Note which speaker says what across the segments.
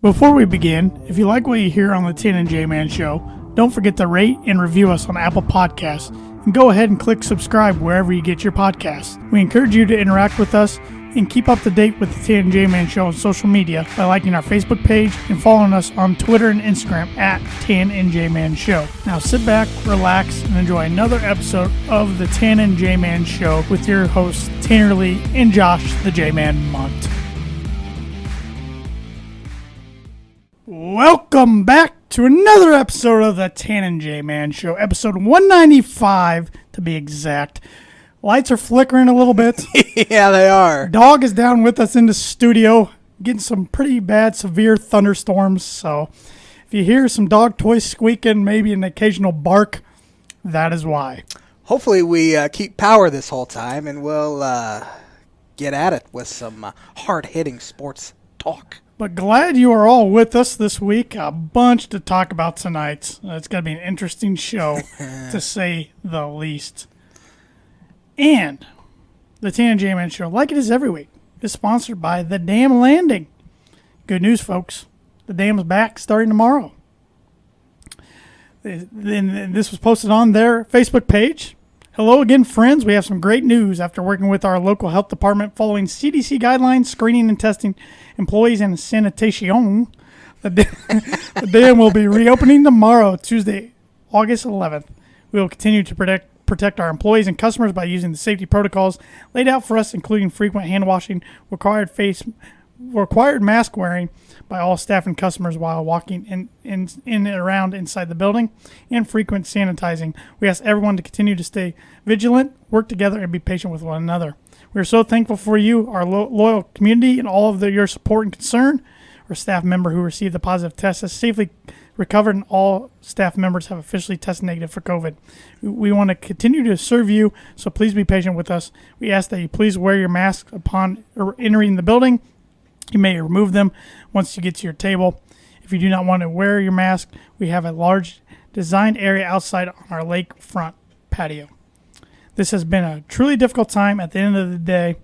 Speaker 1: Before we begin, if you like what you hear on the Tan and J-Man Show, don't forget to rate and review us on Apple Podcasts, and go ahead and click subscribe wherever you get your podcasts. We encourage you to interact with us and keep up to date with the Tan and J-Man Show on social media by liking our Facebook page and following us on Twitter and Instagram at Tan and J-Man Show. Now sit back, relax, and enjoy another episode of the Tan and J-Man Show with your hosts Tanner Lee and Josh the J-Man Munt. Welcome back to another episode of the Tan and J-Man Show, episode 195 to be exact. Lights are flickering a little bit.
Speaker 2: Yeah, they are.
Speaker 1: Dog is down with us in the studio, getting some pretty bad, severe thunderstorms. So if you hear some dog toys squeaking, maybe an occasional bark, that is why.
Speaker 2: Hopefully we keep power this whole time, and we'll get at it with some hard-hitting sports talk.
Speaker 1: But glad you are all with us this week. A bunch to talk about tonight. It's going to be an interesting show, to say the least. And the Tan and J-Man Show, like it is every week, is sponsored by The Dam Landing. Good news, folks. The dam is back starting tomorrow. Then this was posted on their Facebook page. Hello again, friends. We have some great news after working with our local health department following CDC guidelines, screening and testing employees and sanitation. The dam will be reopening tomorrow, Tuesday, August 11th. We will continue to protect our employees and customers by using the safety protocols laid out for us, including frequent hand washing, required mask wearing by all staff and customers while walking in and around inside the building, and frequent sanitizing. We ask everyone to continue to stay vigilant, work together, and be patient with one another. We are so thankful for you, our loyal community, and all of your support and concern. Our staff member who received the positive test has safely recovered, and all staff members have officially tested negative for COVID. We want to continue to serve you, so please be patient with us. We ask that you please wear your mask upon entering the building. You may remove them once you get to your table. If you do not want to wear your mask, we have a large designed area outside on our lakefront patio. This has been a truly difficult time. At the end of the day,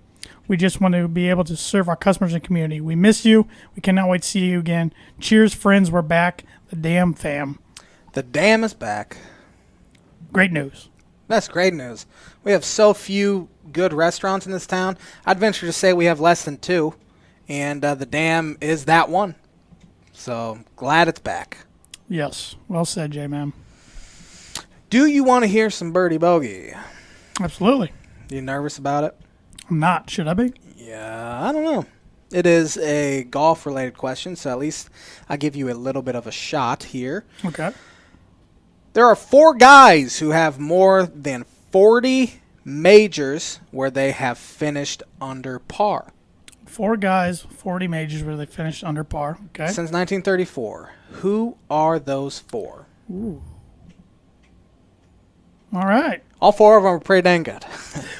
Speaker 1: we just want to be able to serve our customers and community. We miss you. We cannot wait to see you again. Cheers, friends. We're back. The Dam fam.
Speaker 2: The dam is back.
Speaker 1: Great news.
Speaker 2: That's great news. We have so few good restaurants in this town. I'd venture to say we have less than two. And the dam is that one. So, glad it's back.
Speaker 1: Yes. Well said, J-Man.
Speaker 2: Do you want to hear some Birdie Bogey?
Speaker 1: Absolutely.
Speaker 2: You nervous about it?
Speaker 1: I'm not. Should I be?
Speaker 2: Yeah, I don't know. It is a golf-related question, so at least I'll give you a little bit of a shot here.
Speaker 1: Okay.
Speaker 2: There are 4 guys who have more than 40 majors where they have finished under par.
Speaker 1: 4 guys, 40 majors where they finished under par. Okay.
Speaker 2: Since 1934. Who are those 4?
Speaker 1: Ooh. All right.
Speaker 2: All 4 of them are pretty dang good.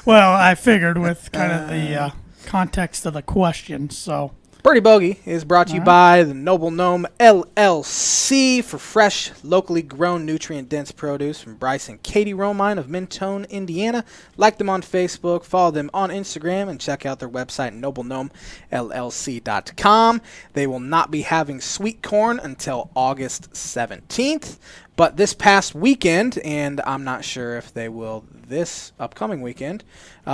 Speaker 1: Well, I figured with kind of the context of the question, so.
Speaker 2: Birdie Bogey is brought to you by the Noble Gnome LLC for fresh, locally grown, nutrient-dense produce from Bryce and Katie Romine of Mentone, Indiana. Like them on Facebook, follow them on Instagram, and check out their website, noblegnomellc.com. They will not be having sweet corn until August 17th. But this past weekend, and I'm not sure if they will this upcoming weekend,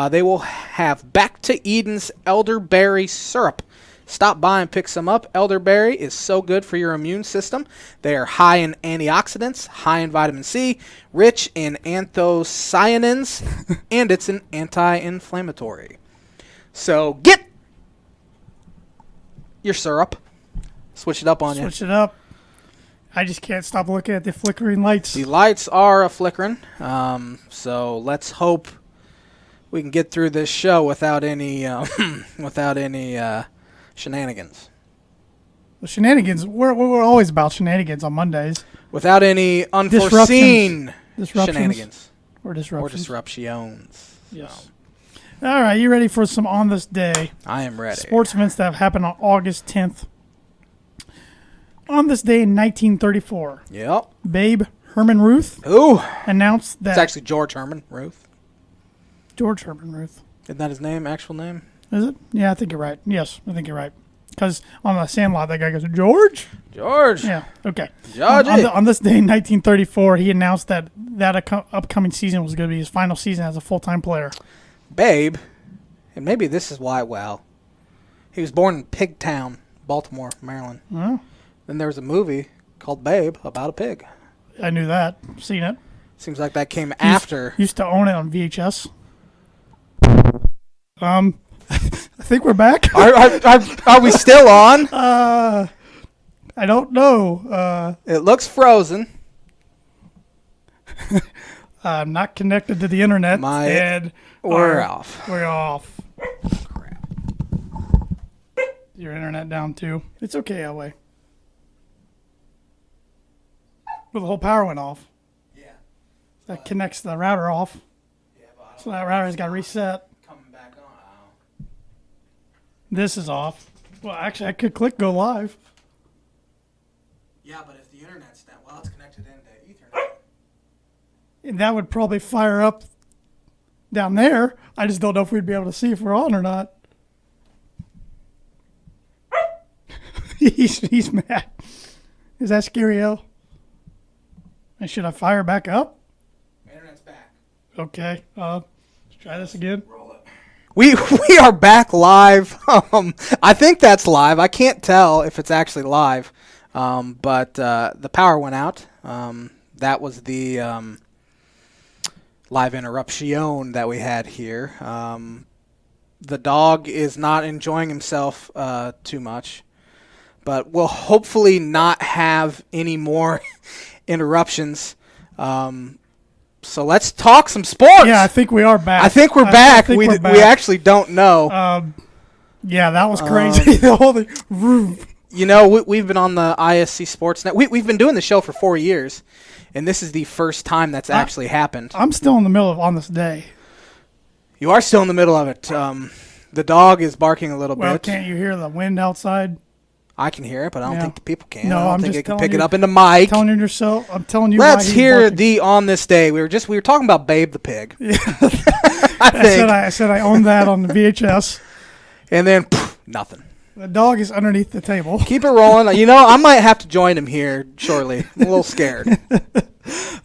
Speaker 2: they will have Back to Eden's elderberry syrup. Stop by and pick some up. Elderberry is so good for your immune system. They are high in antioxidants, high in vitamin C, rich in anthocyanins, and it's an anti-inflammatory. So get your syrup. Switch it up on you.
Speaker 1: Switch it up. I just can't stop looking at the flickering lights.
Speaker 2: The lights are flickering, so let's hope we can get through this show without any shenanigans.
Speaker 1: Well, shenanigans. We're always about shenanigans on Mondays.
Speaker 2: Without any unforeseen shenanigans.
Speaker 1: Or disruptions.
Speaker 2: Or disruptions.
Speaker 1: Yes. So. All right, you ready for some On This Day?
Speaker 2: I am ready.
Speaker 1: Sports events that have happened on August 10th. On this day in 1934,
Speaker 2: yep,
Speaker 1: Babe Herman Ruth announced that...
Speaker 2: It's actually George Herman Ruth.
Speaker 1: George Herman Ruth.
Speaker 2: Isn't that his name, actual name?
Speaker 1: Is it? Yeah, I think you're right. Yes, I think you're right. Because on the Sandlot, that guy goes, George?
Speaker 2: George.
Speaker 1: Yeah, okay.
Speaker 2: George.
Speaker 1: On this day in 1934, he announced that upcoming season was going to be his final season as a full-time player.
Speaker 2: Babe, and maybe this is why, he was born in Pigtown, Baltimore, Maryland.
Speaker 1: Well,
Speaker 2: Then there was a movie called Babe about a pig.
Speaker 1: I knew that. Seen it.
Speaker 2: Seems like that came after.
Speaker 1: Used to own it on VHS. I think we're back.
Speaker 2: Are we still on?
Speaker 1: I don't know.
Speaker 2: It looks frozen.
Speaker 1: I'm not connected to the internet.
Speaker 2: We're off.
Speaker 1: We're off.
Speaker 2: Crap.
Speaker 1: Your internet down too. It's okay that way. Well, the whole power went off.
Speaker 2: Yeah.
Speaker 1: That connects the router off.
Speaker 2: Yeah, but
Speaker 1: So that router's got reset.
Speaker 2: coming back on.
Speaker 1: This is off. Well, actually, I could click go live.
Speaker 2: Yeah, but if the internet's down, it's connected into Ethernet.
Speaker 1: And that would probably fire up down there. I just don't know if we'd be able to see if we're on or not. He's mad. Is that scary, El? And should I fire back up?
Speaker 2: Internet's back.
Speaker 1: Okay. Let's try this again.
Speaker 2: Roll it. We are back live. I think that's live. I can't tell if it's actually live. But the power went out. That was the live interruption that we had here. The dog is not enjoying himself too much, but we'll hopefully not have any more interruptions. So let's talk some sports.
Speaker 1: Yeah, I think we are back.
Speaker 2: I think we're back.
Speaker 1: We're back.
Speaker 2: We actually don't know.
Speaker 1: Yeah, that was crazy. The whole thing.
Speaker 2: You know, we've been on the ISC Sports Net. We've been doing the show for 4 years, and this is the first time that's actually happened.
Speaker 1: I'm still in the middle of on this day.
Speaker 2: You are still in the middle of it. The dog is barking a little
Speaker 1: Well,
Speaker 2: bit.
Speaker 1: can't you hear the wind outside?
Speaker 2: I can hear it, but I don't
Speaker 1: Yeah.
Speaker 2: think the people can.
Speaker 1: No,
Speaker 2: I don't
Speaker 1: I'm
Speaker 2: think
Speaker 1: just
Speaker 2: it can
Speaker 1: telling
Speaker 2: pick it
Speaker 1: you-
Speaker 2: up in the mic.
Speaker 1: I'm telling you.
Speaker 2: Let's
Speaker 1: why he's
Speaker 2: hear
Speaker 1: barking.
Speaker 2: the on this day. We were talking about Babe the pig.
Speaker 1: I said I own that on the VHS.
Speaker 2: And then nothing.
Speaker 1: The dog is underneath the table.
Speaker 2: Keep it rolling. You know, I might have to join him here shortly. I'm a little scared.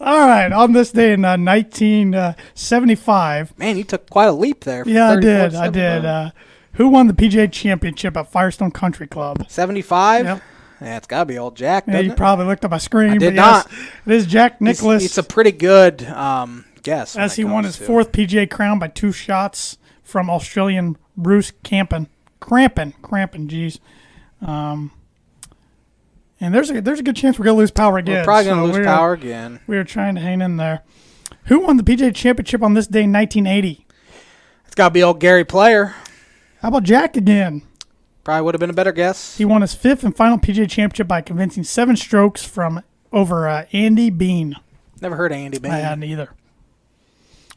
Speaker 1: All right, on this day in 1975.
Speaker 2: Man, you took quite a leap there. from
Speaker 1: Yeah,
Speaker 2: 34
Speaker 1: I
Speaker 2: to
Speaker 1: did.
Speaker 2: 75.
Speaker 1: Who won the PGA Championship at Firestone Country Club?
Speaker 2: 75?
Speaker 1: Yep.
Speaker 2: Yeah, it's got to be old Jack,
Speaker 1: Yeah,
Speaker 2: doesn't
Speaker 1: you
Speaker 2: it?
Speaker 1: probably looked at my screen.
Speaker 2: I did
Speaker 1: but
Speaker 2: not.
Speaker 1: Yes, it is Jack Nicklaus.
Speaker 2: It's a pretty good guess. when
Speaker 1: as
Speaker 2: it
Speaker 1: he won
Speaker 2: comes
Speaker 1: his
Speaker 2: to-
Speaker 1: fourth PGA crown by 2 shots from Australian Bruce Crampon, geez. And there's a good chance we're going to lose power again.
Speaker 2: We're probably going to
Speaker 1: so
Speaker 2: lose power again.
Speaker 1: We are trying to hang in there. Who won the PGA Championship on this day in 1980?
Speaker 2: It's got to be old Gary Player.
Speaker 1: How about Jack again?
Speaker 2: Probably would have been a better guess.
Speaker 1: He won his 5th and final PGA Championship by convincing 7 strokes from over Andy Bean.
Speaker 2: Never heard of Andy Bean.
Speaker 1: I hadn't either.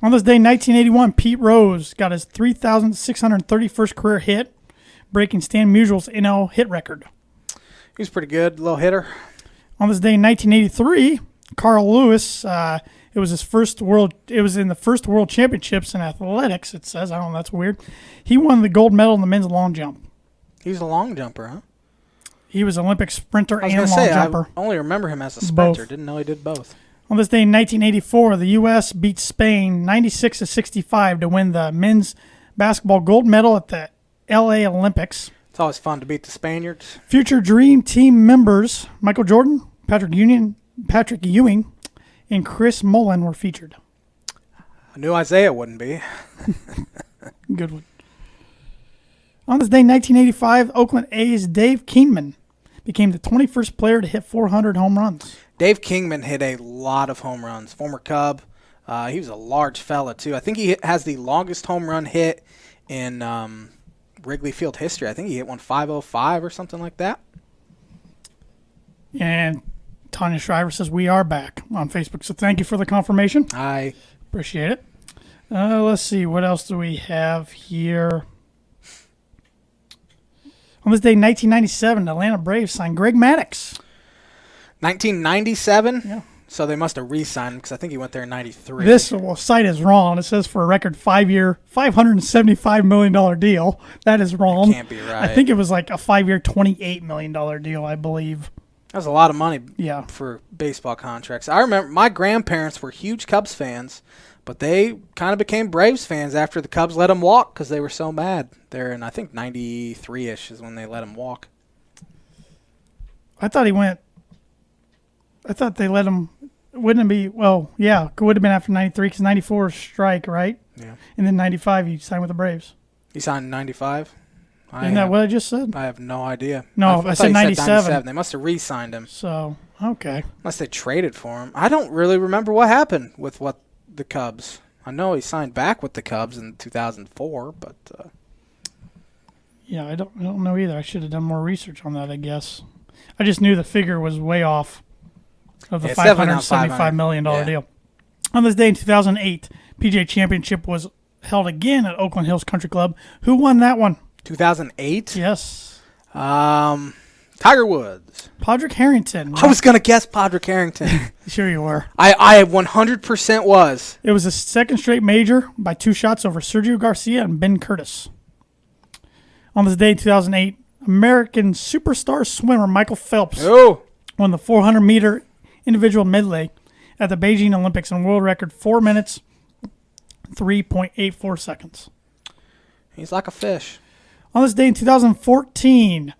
Speaker 1: On this day in 1981, Pete Rose got his 3,631st career hit, breaking Stan Musial's NL hit record.
Speaker 2: He was pretty good, little hitter.
Speaker 1: On this day in 1983, Carl Lewis, it was in the first World Championships in athletics, it says. I don't know, that's weird. He won the gold medal in the men's long jump.
Speaker 2: He was a long jumper, huh?
Speaker 1: He was Olympic sprinter
Speaker 2: I was
Speaker 1: and
Speaker 2: going to
Speaker 1: long
Speaker 2: say,
Speaker 1: jumper.
Speaker 2: I only remember him as a sprinter.
Speaker 1: Both.
Speaker 2: Didn't know he did both.
Speaker 1: On this day in 1984, the U.S. beat Spain 96-65 to win the men's basketball gold medal at the L.A. Olympics.
Speaker 2: It's always fun to beat the Spaniards.
Speaker 1: Future Dream Team members Michael Jordan, Patrick Ewing, and Chris Mullin were featured.
Speaker 2: I knew Isaiah wouldn't be.
Speaker 1: Good one. On this day in 1985, Oakland A's Dave Kingman became the 21st player to hit 400 home runs.
Speaker 2: Dave Kingman hit a lot of home runs. Former Cub. He was a large fella, too. I think he has the longest home run hit in Wrigley Field history. I think he hit one 505 or something like that.
Speaker 1: And Tanya Shriver says, we are back on Facebook. So thank you for the confirmation.
Speaker 2: I
Speaker 1: Appreciate it. Let's see. What else do we have here? On this day, 1997, the Atlanta Braves signed Greg Maddux.
Speaker 2: 1997.
Speaker 1: Yeah.
Speaker 2: So they must have re-signed him because I think he went there in '93.
Speaker 1: This site is wrong. It says for a record 5-year, $575 million deal. That is wrong.
Speaker 2: Can't be right.
Speaker 1: I think it was like a 5-year, $28 million deal, I believe.
Speaker 2: That was a lot of money
Speaker 1: Yeah.
Speaker 2: for baseball contracts. I remember my grandparents were huge Cubs fans, but they kind of became Braves fans after the Cubs let them walk because they were so mad. They're in, I think, 93-ish is when they let him walk.
Speaker 1: I thought they let him. Wouldn't it be? Well, yeah, it would have been after 93 because 94 is strike, right?
Speaker 2: Yeah.
Speaker 1: And then 95, he signed with the Braves.
Speaker 2: He signed in 95?
Speaker 1: Isn't that what I just said?
Speaker 2: I have no idea.
Speaker 1: No, I said
Speaker 2: thought you
Speaker 1: 97.
Speaker 2: They must have re-signed him.
Speaker 1: So, okay.
Speaker 2: Unless they traded for him. I don't really remember what happened with the Cubs. I know he signed back with the Cubs in 2004, but...
Speaker 1: Yeah, I don't know either. I should have done more research on that, I guess. I just knew the figure was way off of the $575 million deal. On this day in 2008, PGA Championship was held again at Oakland Hills Country Club. Who won that one?
Speaker 2: 2008?
Speaker 1: Yes.
Speaker 2: Tiger Woods.
Speaker 1: Padraig Harrington.
Speaker 2: I was going to guess Padraig Harrington.
Speaker 1: Sure you were.
Speaker 2: I 100% was.
Speaker 1: It was a second straight major by 2 shots over Sergio Garcia and Ben Curtis. On this day in 2008, American superstar swimmer Michael Phelps won the 400-meter individual medley at the Beijing Olympics in world record 4 minutes, 3.84 seconds.
Speaker 2: He's like a fish.
Speaker 1: On this day in 2014,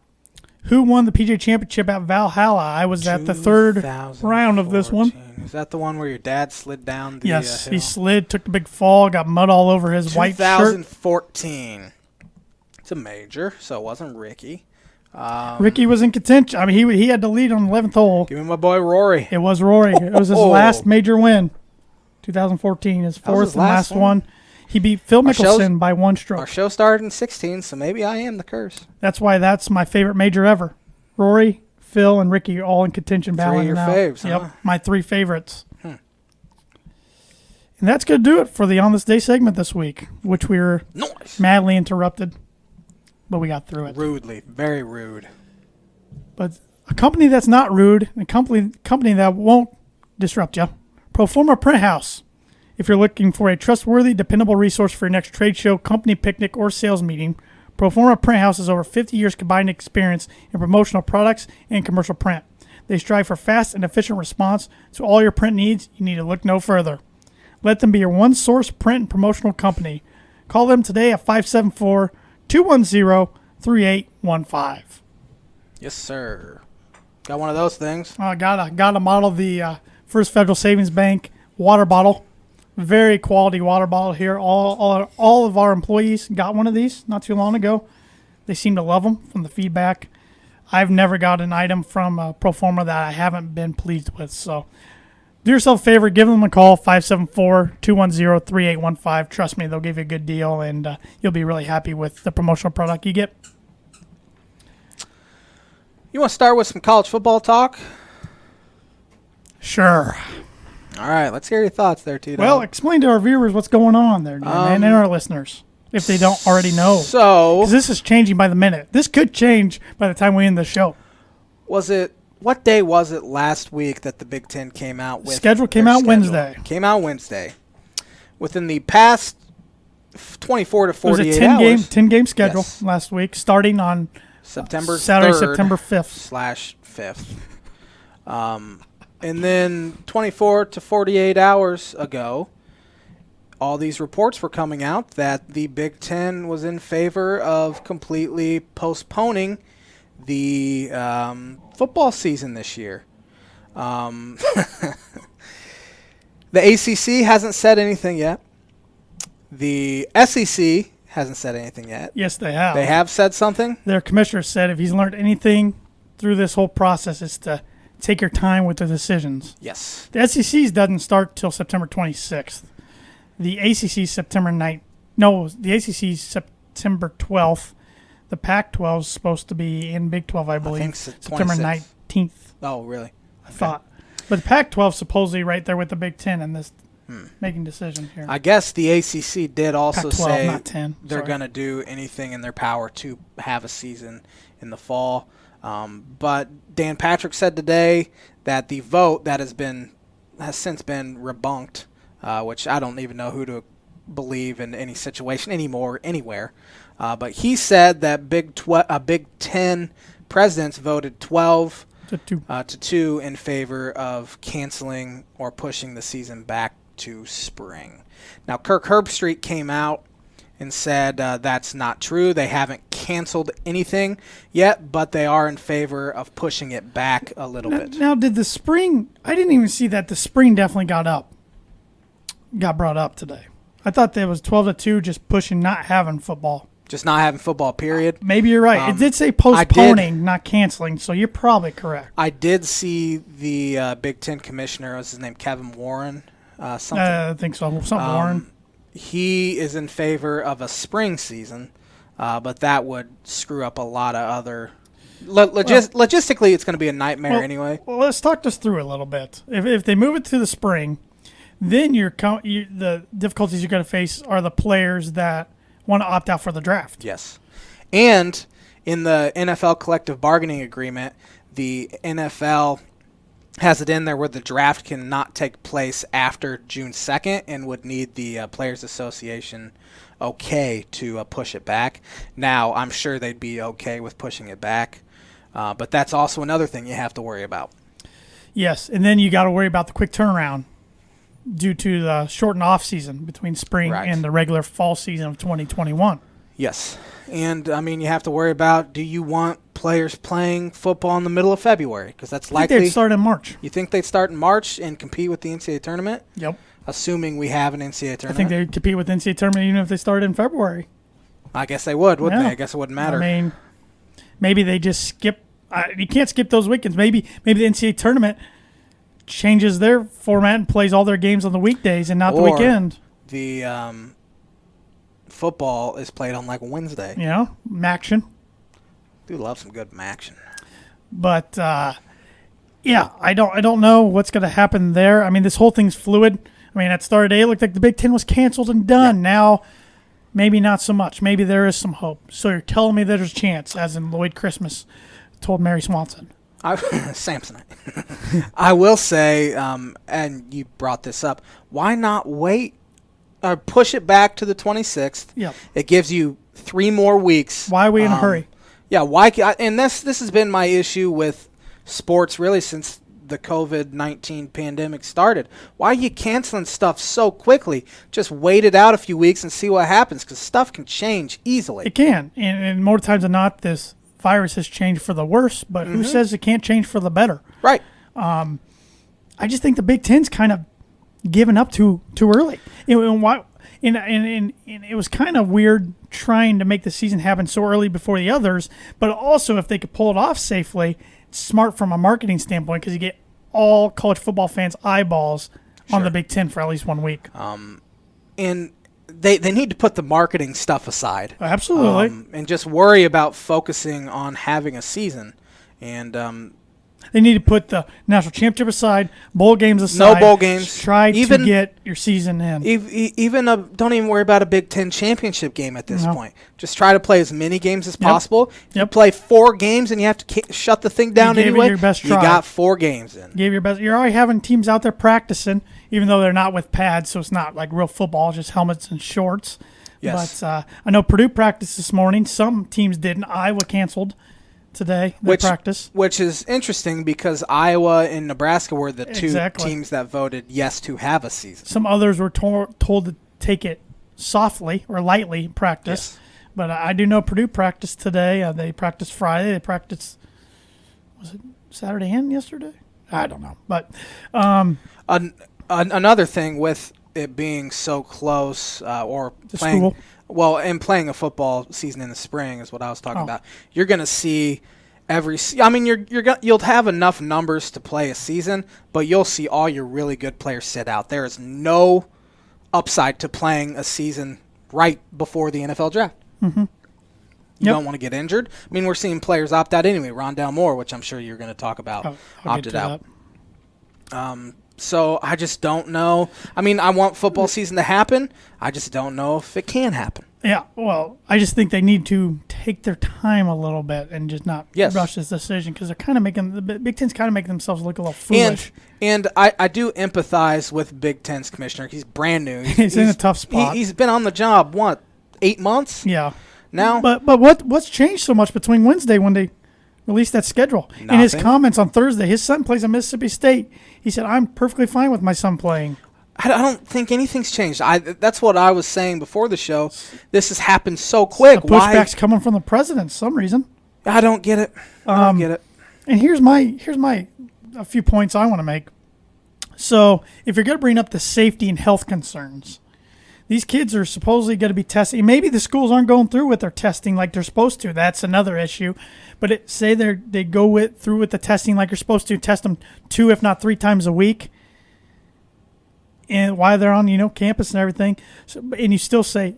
Speaker 1: who won the PGA Championship at Valhalla? I was at the third round of this one.
Speaker 2: Is that the one where your dad slid down the
Speaker 1: Yes,
Speaker 2: hill?
Speaker 1: he slid, took the big fall, got mud all over his white shirt.
Speaker 2: 2014. It's a major, so it wasn't Ricky.
Speaker 1: Ricky was in contention. I mean, he had to lead on the 11th hole.
Speaker 2: Give me my boy Rory.
Speaker 1: It was Rory. It was his last major win. 2014, his fourth and last one. He beat Phil Mickelson by 1 stroke.
Speaker 2: Our show started in 16, so maybe I am the curse.
Speaker 1: That's why that's my favorite major ever. Rory, Phil, and Ricky all in contention battling
Speaker 2: your
Speaker 1: now.
Speaker 2: faves,
Speaker 1: Yep,
Speaker 2: huh?
Speaker 1: my 3 favorites. And that's going to do it for the On This Day segment this week, which we were madly interrupted, but we got through it.
Speaker 2: Rudely. Very rude.
Speaker 1: But a company that's not rude, a company that won't disrupt you, Proforma Print House. If you're looking for a trustworthy, dependable resource for your next trade show, company picnic, or sales meeting, Proforma Print House has over 50 years combined experience in promotional products and commercial print. They strive for fast and efficient response to all your print needs. You need to look no further. Let them be your one-source print and promotional company. Call them today at 574-210-3815.
Speaker 2: Yes, sir. Got one of those things.
Speaker 1: Got to model the First Federal Savings Bank water bottle. Very quality water bottle here. All of our employees got one of these not too long ago. They seem to love them from the feedback. I've never got an item from Proforma that I haven't been pleased with. So do yourself a favor, give them a call, 574-210-3815. Trust me, they'll give you a good deal, and you'll be really happy with the promotional product you get.
Speaker 2: You want to start with some college football talk?
Speaker 1: Sure.
Speaker 2: All right, let's hear your thoughts there, Tito.
Speaker 1: Well, explain to our viewers what's going on there, and our listeners, if they don't already know.
Speaker 2: So,
Speaker 1: because this is changing by the minute. This could change by the time we end the show.
Speaker 2: What day was it last week that the Big Ten came out with?
Speaker 1: Schedule came out Wednesday.
Speaker 2: Came out Wednesday. Within the past 24 to 48 hours.
Speaker 1: It was a 10-game schedule last week, starting on
Speaker 2: Saturday,
Speaker 1: 3rd, September
Speaker 2: 5th. And then 24 to 48 hours ago, all these reports were coming out that the Big Ten was in favor of completely postponing the football season this year. The ACC hasn't said anything yet. The SEC hasn't said anything yet.
Speaker 1: Yes, they have.
Speaker 2: They have said something?
Speaker 1: Their commissioner said if he's learned anything through this whole process, it's to take your time with the decisions.
Speaker 2: Yes.
Speaker 1: The SEC's doesn't start till September 26th. The ACC's September 9th. No, the ACC's September 12th. The Pac-12 is supposed to be in Big 12, I believe.
Speaker 2: I think
Speaker 1: September 19th.
Speaker 2: Oh, really?
Speaker 1: I thought. But the Pac-12 supposedly right there with the Big Ten in this making decision here.
Speaker 2: I guess the ACC did also
Speaker 1: Pac-12,
Speaker 2: say
Speaker 1: not 10.
Speaker 2: They're going to do anything in their power to have a season in the fall. But Dan Patrick said today that the vote that has been has since been rebunked, which I don't even know who to believe in any situation anymore, anywhere. But he said that Big Ten presidents voted 12 to 2 in favor of canceling or pushing the season back to spring. Now, Kirk Herbstreit came out and said that's not true. They haven't canceled anything yet, but they are in favor of pushing it back a little bit.
Speaker 1: Now, did the spring – I didn't even see that. The spring definitely got brought up today. I thought there was 12 to 2 just pushing not having football.
Speaker 2: Just not having football, period.
Speaker 1: Maybe you're right. It did say postponing, not canceling, so you're probably correct.
Speaker 2: I did see the Big Ten commissioner, what's his name, Kevin Warren? Something.
Speaker 1: I think so. Something Warren.
Speaker 2: He is in favor of a spring season, but that would screw up a lot of other logistically, it's going to be a nightmare anyway.
Speaker 1: Well, let's talk this through a little bit. If they move it to the spring, then the difficulties you're going to face are the players that want to opt out for the draft.
Speaker 2: Yes. And in the NFL collective bargaining agreement, the NFL has it in there where the draft cannot take place after June 2nd and would need the Players Association okay to push it back. Now, I'm sure they'd be okay with pushing it back, but that's also another thing you have to worry about.
Speaker 1: Yes, and then you got to worry about the quick turnaround due to the shortened off season between spring and the regular fall season of 2021.
Speaker 2: Yes. And, I mean, you have to worry about, do you want players playing football in the middle of February? Because that's likely.
Speaker 1: I think they'd start in March.
Speaker 2: You think they'd start in March and compete with the NCAA tournament?
Speaker 1: Yep.
Speaker 2: Assuming we have an NCAA tournament?
Speaker 1: I think they'd compete with the NCAA tournament even if they started in February.
Speaker 2: I guess they would, wouldn't they? I guess it wouldn't matter.
Speaker 1: I mean, maybe they just skip. You can't skip those weekends. Maybe the NCAA tournament changes their format and plays all their games on the weekdays and not the weekend.
Speaker 2: The football is played on like Wednesday.
Speaker 1: Yeah, Maction.
Speaker 2: Do love some good Maction.
Speaker 1: But I don't know what's going to happen there. I mean, this whole thing's fluid. I mean, at start of day, it looked like the Big Ten was canceled and done. Yeah. Now, maybe not so much. Maybe there is some hope. So you're telling me there's a chance, as in Lloyd Christmas told Mary Swanson.
Speaker 2: Samsonite. I will say, and you brought this up, why not wait or push it back to the 26th?
Speaker 1: Yep.
Speaker 2: It gives you 3 more weeks.
Speaker 1: Why are we in a hurry?
Speaker 2: Yeah, why? And this has been my issue with sports really since the COVID-19 pandemic started. Why are you canceling stuff so quickly? Just wait it out a few weeks and see what happens, because stuff can change easily.
Speaker 1: It can, and more times than not, this virus has changed for the worse, but who says it can't change for the better?
Speaker 2: Right.
Speaker 1: I just think the Big Ten's kind of given up too early. And it was kind of weird trying to make the season happen so early before the others, but also if they could pull it off safely, it's smart from a marketing standpoint because you get all college football fans' eyeballs on the Big Ten for at least 1 week.
Speaker 2: And they need to put the marketing stuff aside.
Speaker 1: Absolutely.
Speaker 2: And just worry about focusing on having a season. And
Speaker 1: they need to put the national championship aside, bowl games aside.
Speaker 2: No bowl games.
Speaker 1: Try to get your season in.
Speaker 2: Don't even worry about a Big Ten championship game at this point. Just try to play as many games as possible. If you play 4 games and you have to shut the thing down anyway,
Speaker 1: your best try.
Speaker 2: You got 4 games in.
Speaker 1: Gave your best. You're already having teams out there practicing, even though they're not with pads, so it's not like real football, just helmets and shorts.
Speaker 2: Yes.
Speaker 1: But I know Purdue practiced this morning. Some teams didn't. Iowa canceled today, practice.
Speaker 2: Which is interesting because Iowa and Nebraska were the 2 teams that voted yes to have a season.
Speaker 1: Some others were told to take it softly or lightly in practice. Yes. But I do know Purdue practiced today. They practiced Friday. They practiced, was it Saturday and yesterday? I don't know. But
Speaker 2: another thing with it being so close or playing –
Speaker 1: school.
Speaker 2: Well, and playing a football season in the spring is what I was talking about. You're going to see you'll have enough numbers to play a season, but you'll see all your really good players sit out. There is no upside to playing a season right before the NFL draft.
Speaker 1: Mm-hmm.
Speaker 2: You don't want to get injured. I mean, we're seeing players opt out anyway. Rondell Moore, which I'm sure you're going to talk about, opted out. So I just don't know. I mean, I want football season to happen. I just don't know if it can happen.
Speaker 1: Yeah, well, I just think they need to take their time a little bit and just not rush this decision because they're kind of making the Big Ten's kind of making themselves look a little foolish.
Speaker 2: And I do empathize with Big Ten's commissioner. He's brand new.
Speaker 1: He's in a tough spot.
Speaker 2: He's been on the job 8 months?
Speaker 1: Yeah.
Speaker 2: Now,
Speaker 1: but what's changed so much between Wednesday when they released that schedule?
Speaker 2: Nothing.
Speaker 1: In his comments on Thursday, his son plays at Mississippi State. He said, "I'm perfectly fine with my son playing."
Speaker 2: I don't think anything's changed. That's what I was saying before the show. This has happened so quick.
Speaker 1: The pushback's coming from the president for some reason.
Speaker 2: I don't get it. I don't get it.
Speaker 1: And here's a few points I want to make. So if you're going to bring up the safety and health concerns, these kids are supposedly going to be testing. Maybe the schools aren't going through with their testing like they're supposed to. That's another issue. But say they go through with the testing like you're supposed to, test them 2, if not 3 times a week. And while they're on, campus and everything, and you still say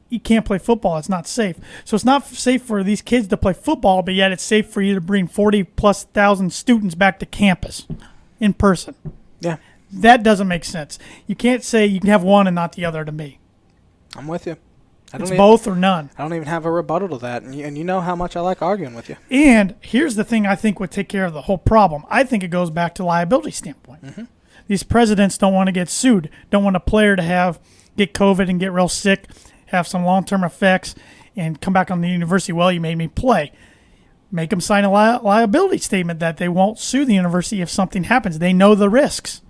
Speaker 1: you can't play football, it's not safe. So it's not safe for these kids to play football, but yet it's safe for you to bring 40,000+ students back to campus in person.
Speaker 2: Yeah,
Speaker 1: that doesn't make sense. You can't say you can have one and not the other. To me,
Speaker 2: I'm with you.
Speaker 1: It's both or none.
Speaker 2: I don't even have a rebuttal to that, and you know how much I like arguing with you.
Speaker 1: And here's the thing: I think would take care of the whole problem. I think it goes back to liability standpoint.
Speaker 2: Mm-hmm.
Speaker 1: These presidents don't want to get sued, don't want a player to get COVID and get real sick, have some long-term effects, and come back on the university, well, you made me play. Make them sign a liability statement that they won't sue the university if something happens. They know the risks.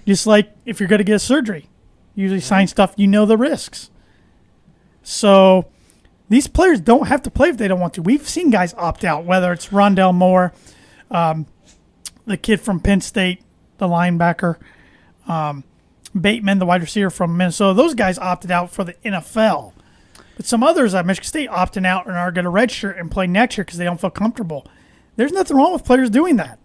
Speaker 1: Just like if you're going to get a surgery, usually sign stuff, you know the risks. So these players don't have to play if they don't want to. We've seen guys opt out, whether it's Rondell Moore, the kid from Penn State, the linebacker, Bateman, the wide receiver from Minnesota. Those guys opted out for the NFL. But some others at Michigan State opting out and are going to redshirt and play next year because they don't feel comfortable. There's nothing wrong with players doing that.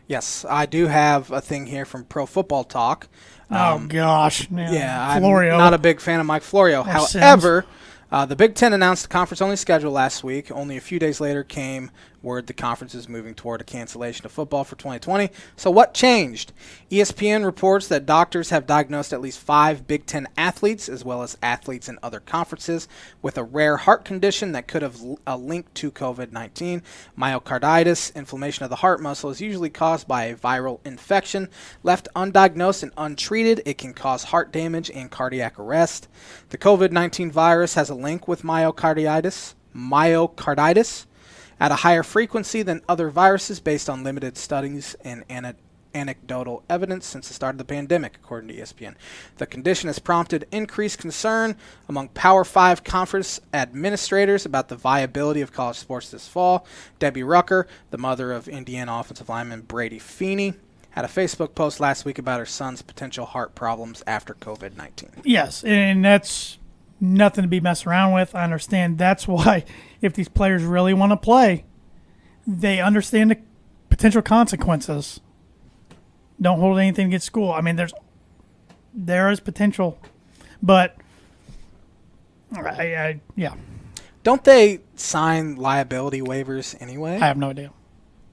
Speaker 2: Yes, I do have a thing here from Pro Football Talk.
Speaker 1: Oh, gosh.
Speaker 2: Yeah,
Speaker 1: Florio.
Speaker 2: I'm not a big fan of Mike Florio. However, the Big Ten announced the conference-only schedule last week. Only a few days later came word the conference is moving toward a cancellation of football for 2020. So what changed? ESPN reports that doctors have diagnosed at least 5 Big Ten athletes, as well as athletes in other conferences, with a rare heart condition that could have a link to COVID-19. Myocarditis, inflammation of the heart muscle, is usually caused by a viral infection. Left undiagnosed and untreated, it can cause heart damage and cardiac arrest. The COVID-19 virus has a link with myocarditis at a higher frequency than other viruses based on limited studies and anecdotal evidence since the start of the pandemic, according to ESPN. The condition has prompted increased concern among Power 5 conference administrators about the viability of college sports this fall. Debbie Rucker, the mother of Indiana offensive lineman Brady Feeney, had a Facebook post last week about her son's potential heart problems after COVID-19.
Speaker 1: Yes, and that's nothing to be messed around with. I understand that's why if these players really want to play, they understand the potential consequences. Don't hold anything against school. I mean, there is potential, but yeah.
Speaker 2: Don't they sign liability waivers anyway?
Speaker 1: I have no idea.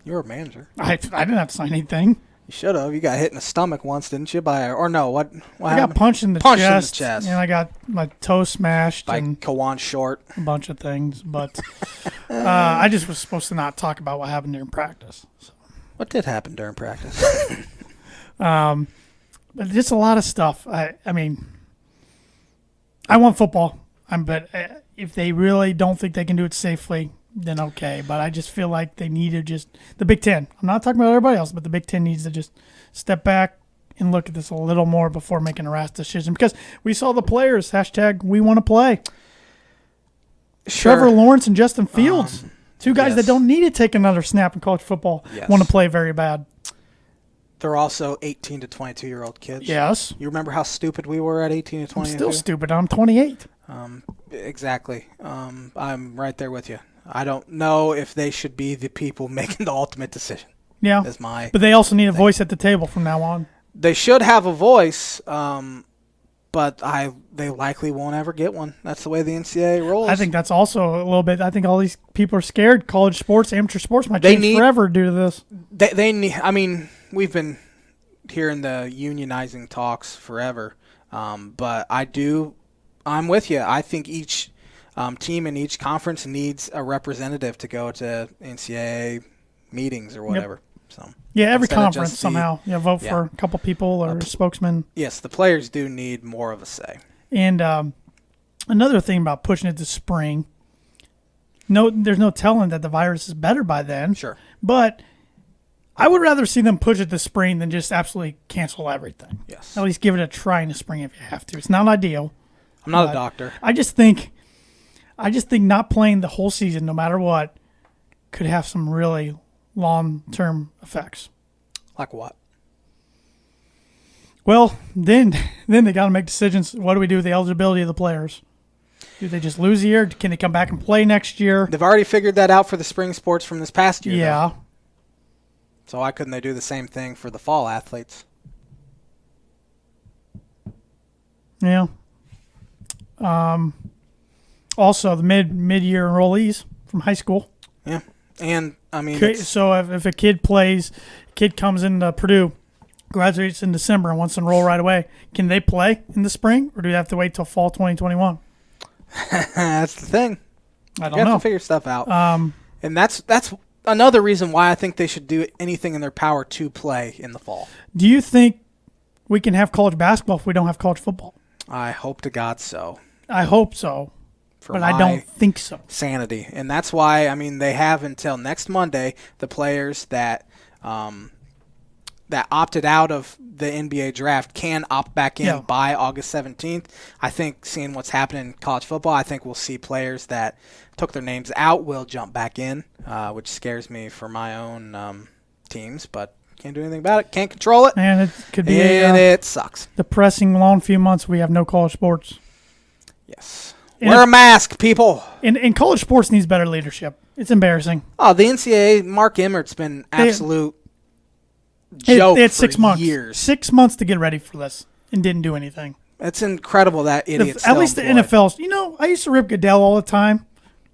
Speaker 2: You're a manager.
Speaker 1: I didn't have to sign anything.
Speaker 2: You should have. You got hit in the stomach once, didn't you? What
Speaker 1: I got punched in the chest. And I got my toe smashed.
Speaker 2: By
Speaker 1: and
Speaker 2: Kawan Short.
Speaker 1: A bunch of things. But I just was supposed to not talk about what happened during practice. So.
Speaker 2: What did happen during practice?
Speaker 1: But just a lot of stuff. I mean, I want football. But if they really don't think they can do it safely, then okay. But I just feel like they need to the Big Ten. I'm not talking about everybody else, but the Big Ten needs to just step back and look at this a little more before making a rash decision. Because we saw the players, #we want to play.
Speaker 2: Sure.
Speaker 1: Trevor Lawrence and Justin Fields, 2 guys that don't need to take another snap in college football, want to play very bad.
Speaker 2: They're also 18 to 22-year-old kids.
Speaker 1: Yes.
Speaker 2: You remember how stupid we were at 18 to 22?
Speaker 1: I'm still stupid. I'm 28.
Speaker 2: Exactly. I'm right there with you. I don't know if they should be the people making the ultimate decision.
Speaker 1: Yeah. But they also need a voice at the table from now on.
Speaker 2: They should have a voice, but they likely won't ever get one. That's the way the NCAA rolls.
Speaker 1: I think that's also a little bit. I think all these people are scared. College sports, amateur sports might change forever due to this.
Speaker 2: They need. I mean, we've been hearing the unionizing talks forever, but I do I'm with you. I think each team in each conference needs a representative to go to NCAA meetings or whatever. So
Speaker 1: yeah, every
Speaker 2: instead of
Speaker 1: conference
Speaker 2: just
Speaker 1: somehow. Vote for a couple people or a spokesman.
Speaker 2: Yes, the players do need more of a say.
Speaker 1: And another thing about pushing it to spring, there's no telling that the virus is better by then.
Speaker 2: Sure.
Speaker 1: But I would rather see them push it to spring than just absolutely cancel everything.
Speaker 2: Yes.
Speaker 1: At least give it a try in the spring if you have to. It's not ideal.
Speaker 2: I'm not a doctor.
Speaker 1: I just think not playing the whole season, no matter what, could have some really long-term effects.
Speaker 2: Like what?
Speaker 1: Well, then they got to make decisions. What do we do with the eligibility of the players? Do they just lose a year? Can they come back and play next year?
Speaker 2: They've already figured that out for the spring sports from this past year.
Speaker 1: Yeah.
Speaker 2: Though. So why couldn't they do the same thing for the fall athletes?
Speaker 1: Yeah. Also, the mid-year enrollees from high school.
Speaker 2: Yeah. And, I mean...
Speaker 1: So if a kid comes into Purdue, graduates in December, and wants to enroll right away, can they play in the spring, or do they have to wait till fall 2021?
Speaker 2: That's the thing.
Speaker 1: I don't know.
Speaker 2: You have to figure stuff out. And that's another reason why I think they should do anything in their power to play in the fall.
Speaker 1: Do you think we can have college basketball if we don't have college football?
Speaker 2: I hope to God so.
Speaker 1: I hope so, but I don't think so.
Speaker 2: Sanity. And that's why, I mean, they have until next Monday, the players that opted out of the NBA draft can opt back in by August 17th. I think seeing what's happening in college football, I think we'll see players that took their names out will jump back in, which scares me for my own teams, but can't do anything about it. Can't control it.
Speaker 1: And it could be
Speaker 2: it sucks.
Speaker 1: Depressing long few months we have no college sports.
Speaker 2: Yes. Wear a mask, people.
Speaker 1: And college sports needs better leadership. It's embarrassing.
Speaker 2: Oh, the NCAA, Mark Emmert's been absolute joke
Speaker 1: they had
Speaker 2: for
Speaker 1: 6 months.
Speaker 2: years.
Speaker 1: 6 months to get ready for this and didn't do anything.
Speaker 2: It's incredible that idiot's
Speaker 1: At least the NFL's. I used to rip Goodell all the time.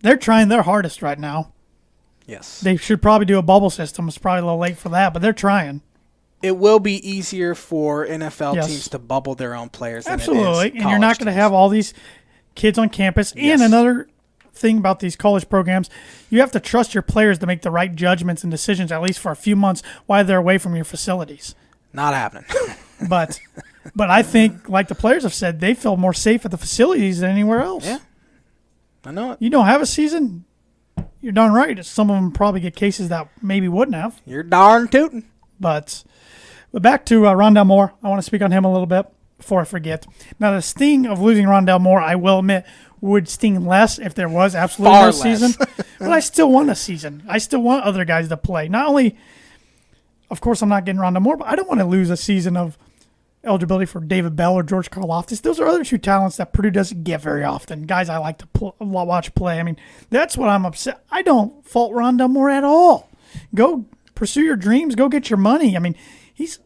Speaker 1: They're trying their hardest right now.
Speaker 2: Yes.
Speaker 1: They should probably do a bubble system. It's probably a little late for that, but they're trying.
Speaker 2: It will be easier for NFL teams to bubble their own players than it is college
Speaker 1: and you're not going to have all these kids on campus.
Speaker 2: Yes.
Speaker 1: And another thing about these college programs, you have to trust your players to make the right judgments and decisions, at least for a few months while they're away from your facilities.
Speaker 2: Not happening.
Speaker 1: But I think, like the players have said, they feel more safe at the facilities than anywhere else.
Speaker 2: Yeah, I know it.
Speaker 1: You don't have a season, you're darn right. Some of them probably get cases that maybe wouldn't have.
Speaker 2: You're darn tootin'.
Speaker 1: But back to Rondell Moore. I want to speak on him a little bit before I forget. Now, the sting of losing Rondell Moore, I will admit, would sting less if there was absolutely no season. But I still want a season. I still want other guys to play. Not only, of course, I'm not getting Rondell Moore, but I don't want to lose a season of eligibility for David Bell or George Karlaftis. Those are other two talents that Purdue doesn't get very often. Guys I like to watch play. I mean, that's what I'm upset. I don't fault Rondell Moore at all. Go pursue your dreams. Go get your money. I mean, he's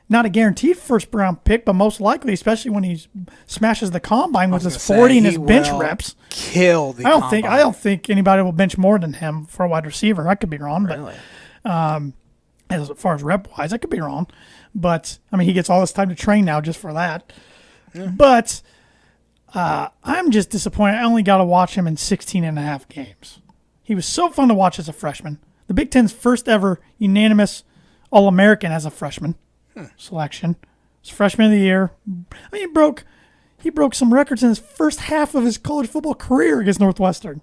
Speaker 1: not a guaranteed first-round pick, but most likely, especially when he smashes the combine with his 40 and his bench reps.
Speaker 2: Kill the combine.
Speaker 1: I don't think anybody will bench more than him for a wide receiver. I could be wrong,
Speaker 2: really?
Speaker 1: But as far as rep-wise, I could be wrong. But, I mean, he gets all this time to train now just for that. Yeah. But I'm just disappointed. I only got to watch him in 16 and a half games. He was so fun to watch as a freshman. The Big Ten's first ever unanimous All-American as a freshman selection. He was freshman of the year. I mean, he broke some records in his first half of his college football career against Northwestern.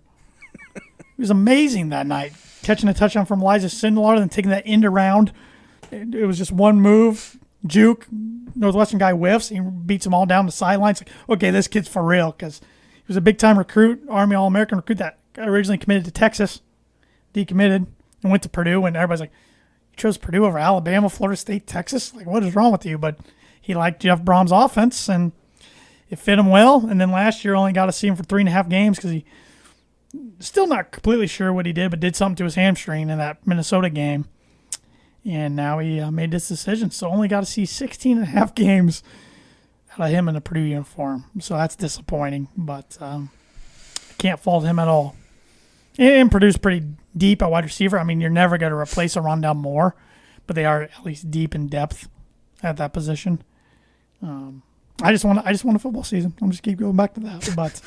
Speaker 1: He was amazing that night, catching a touchdown from Elijah Sindelar and then taking that end around. It was just one move, juke. Northwestern guy whiffs. He beats them all down the sidelines. Like, okay, this kid's for real because he was a big-time recruit, Army All-American recruit that originally committed to Texas, decommitted, and went to Purdue. And everybody's like, you chose Purdue over Alabama, Florida State, Texas? Like, what is wrong with you? But he liked Jeff Brom's offense, and it fit him well. And then last year only got to see him for 3.5 games because he still not completely sure what he did, but did something to his hamstring in that Minnesota game. And now he made this decision. So only got to see 16 and a half games out of him in a Purdue uniform. So that's disappointing, but I can't fault him at all. And Purdue's pretty deep at wide receiver. I mean, you're never going to replace a Rondell Moore, but they are at least deep in depth at that position. I just want a football season. I'm just keep going back to that. But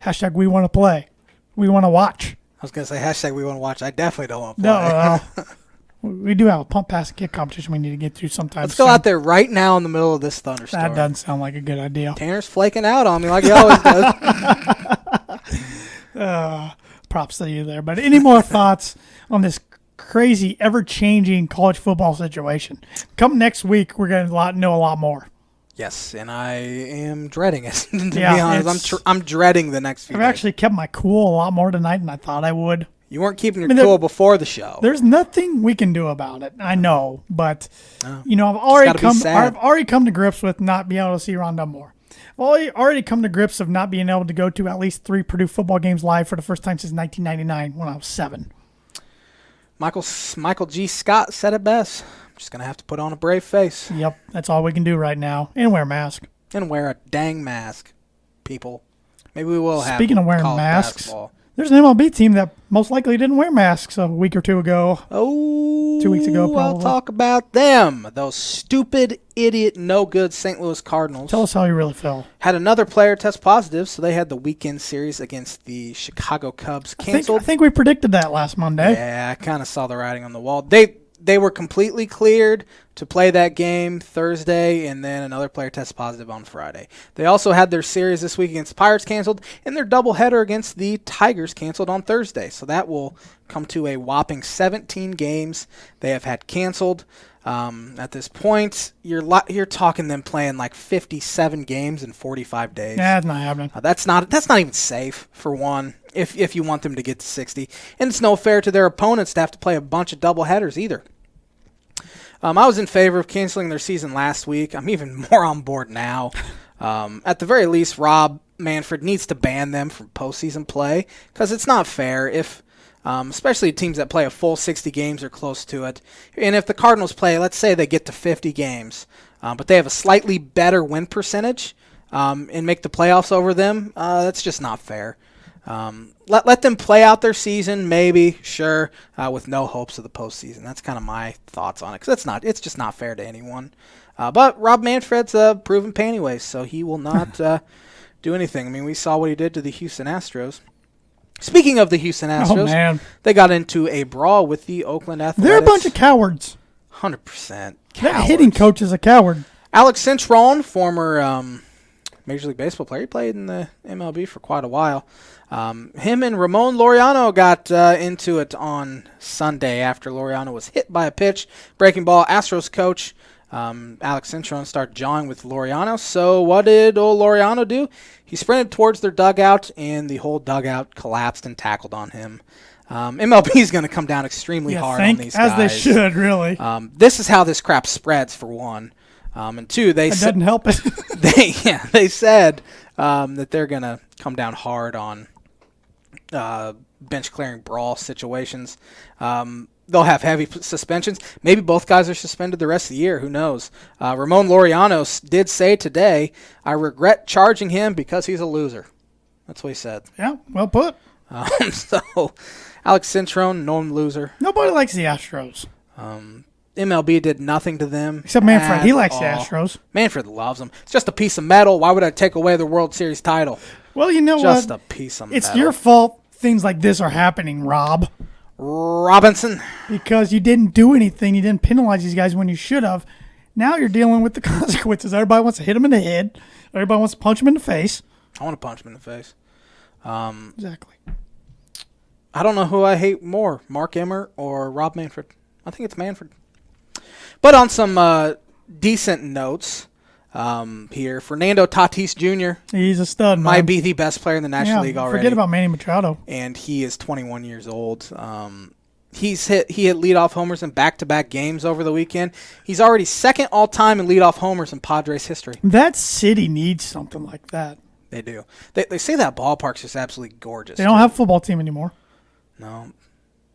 Speaker 1: hashtag we want to play. We want to watch.
Speaker 2: I was going to say hashtag we want to watch. I definitely don't want to play.
Speaker 1: No, we do have a pump, pass, and kick competition we need to get through sometime.
Speaker 2: Let's go out there right now in the middle of this thunderstorm.
Speaker 1: That doesn't sound like a good idea.
Speaker 2: Tanner's flaking out on me like he always does.
Speaker 1: Props to you there. But any more thoughts on this crazy, ever-changing college football situation? Come next week, we're going to know a lot more.
Speaker 2: Yes, and I am dreading it, to be
Speaker 1: Yeah,
Speaker 2: honest. I'm dreading the next few
Speaker 1: I've
Speaker 2: days.
Speaker 1: actually kept my cool a lot more tonight than I thought I would.
Speaker 2: You weren't keeping your cool before the show.
Speaker 1: There's nothing we can do about it. I know, but
Speaker 2: No.
Speaker 1: I've already come to grips with not being able to see Ron Dunmore. I've already come to grips of not being able to go to at least 3 Purdue football games live for the first time since 1999 when I was 7.
Speaker 2: Michael G. Scott said it best. I'm just going to have to put on a brave face.
Speaker 1: Yep, that's all we can do right now. And wear a mask.
Speaker 2: And wear a dang mask, people. Maybe we will have
Speaker 1: Speaking of wearing
Speaker 2: college
Speaker 1: masks,
Speaker 2: basketball.
Speaker 1: there's an MLB team that most likely didn't wear masks a week or two ago.
Speaker 2: Oh,
Speaker 1: 2 weeks ago, probably.
Speaker 2: I'll talk about them. Those stupid, idiot, no good St. Louis Cardinals.
Speaker 1: Tell us how you really feel.
Speaker 2: Had another player test positive, so they had the weekend series against the Chicago Cubs canceled.
Speaker 1: I think we predicted that last Monday.
Speaker 2: Yeah, I kind of saw the writing on the wall. They were completely cleared to play that game Thursday, and then another player tested positive on Friday. They also had their series this week against the Pirates canceled, and their doubleheader against the Tigers canceled on Thursday. So that will come to a whopping 17 games they have had canceled. At this point, you're talking them playing like 57 games in 45 days.
Speaker 1: That's not happening.
Speaker 2: That's not even safe, for one, if you want them to get to 60. And it's no fair to their opponents to have to play a bunch of doubleheaders either. I was in favor of canceling their season last week. I'm even more on board now. At the very least, Rob Manfred needs to ban them from postseason play because it's not fair if, especially teams that play a full 60 games or close to it. And if the Cardinals play, let's say they get to 50 games, but they have a slightly better win percentage and make the playoffs over them, that's just not fair. Let them play out their season, maybe, sure, with no hopes of the postseason. That's kind of my thoughts on it, because it's just not fair to anyone. But Rob Manfred's a proven pennywise, so he will not do anything. I mean, we saw what he did to the Houston Astros. Speaking of the Houston Astros, they got into a brawl with the Oakland Athletics.
Speaker 1: They're a bunch of cowards.
Speaker 2: 100% cowards.
Speaker 1: That hitting coach is a coward.
Speaker 2: Alex Cintron, former Major League Baseball player, he played in the MLB for quite a while. Him and Ramon Laureano got into it on Sunday after Laureano was hit by a pitch. Breaking ball, Astros coach Alex Cintron started jawing with Laureano. So what did old Laureano do? He sprinted towards their dugout, and the whole dugout collapsed and tackled on him. MLB is going to come down extremely hard on these guys.
Speaker 1: As they should, really.
Speaker 2: This is how this crap spreads, for one. And two,
Speaker 1: it doesn't help it.
Speaker 2: they said that they're going to come down hard on bench clearing brawl situations. They'll have heavy suspensions. Maybe both guys are suspended the rest of the year. Who knows? Ramon Laureano did say today, I regret charging him because he's a loser. That's what he said.
Speaker 1: Yeah, well put.
Speaker 2: So, Alex Cintron, known loser.
Speaker 1: Nobody likes the Astros.
Speaker 2: MLB did nothing to them.
Speaker 1: Except Manfred. He likes the Astros.
Speaker 2: Manfred loves them. It's just a piece of metal. Why would I take away the World Series title?
Speaker 1: Well, you know what?
Speaker 2: Just a piece of metal.
Speaker 1: It's your fault things like this are happening, Rob.
Speaker 2: Robinson.
Speaker 1: Because you didn't do anything. You didn't penalize these guys when you should have. Now you're dealing with the consequences. Everybody wants to hit him in the head. Everybody wants to punch him in the face.
Speaker 2: I want to punch him in the face.
Speaker 1: Exactly.
Speaker 2: I don't know who I hate more, Mark Emmert or Rob Manfred. I think it's Manfred. But on some decent notes here, Fernando Tatis Jr.
Speaker 1: He's a stud, man.
Speaker 2: Might be the best player in the National League already.
Speaker 1: Forget about Manny Machado.
Speaker 2: And he is 21 years old. He hit leadoff homers in back-to-back games over the weekend. He's already second all-time in leadoff homers in Padres history.
Speaker 1: That city needs something like that.
Speaker 2: They do. They say that ballpark's just absolutely gorgeous.
Speaker 1: They don't have a football team anymore.
Speaker 2: No.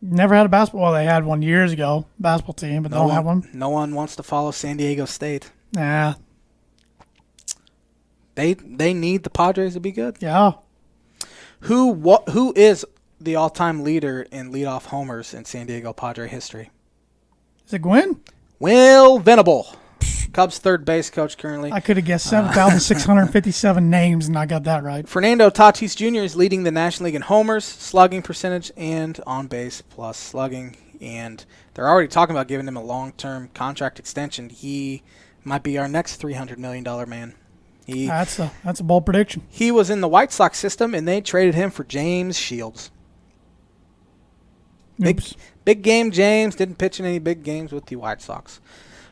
Speaker 1: Never had a basketball. Well, they had one years ago, basketball team, but they don't have one.
Speaker 2: No one wants to follow San Diego State.
Speaker 1: Nah.
Speaker 2: They need the Padres to be good.
Speaker 1: Yeah.
Speaker 2: Who is the all-time leader in leadoff homers in San Diego Padre history?
Speaker 1: Is it Gwynn?
Speaker 2: Will Venable. Cubs third base coach currently.
Speaker 1: I could have guessed 7,657 names, and I got that right.
Speaker 2: Fernando Tatis Jr. is leading the National League in homers, slugging percentage, and on-base plus slugging. And they're already talking about giving him a long-term contract extension. He might be our next $300 million man.
Speaker 1: That's a bold prediction.
Speaker 2: He was in the White Sox system, and they traded him for James Shields. Big game James. Didn't pitch in any big games with the White Sox.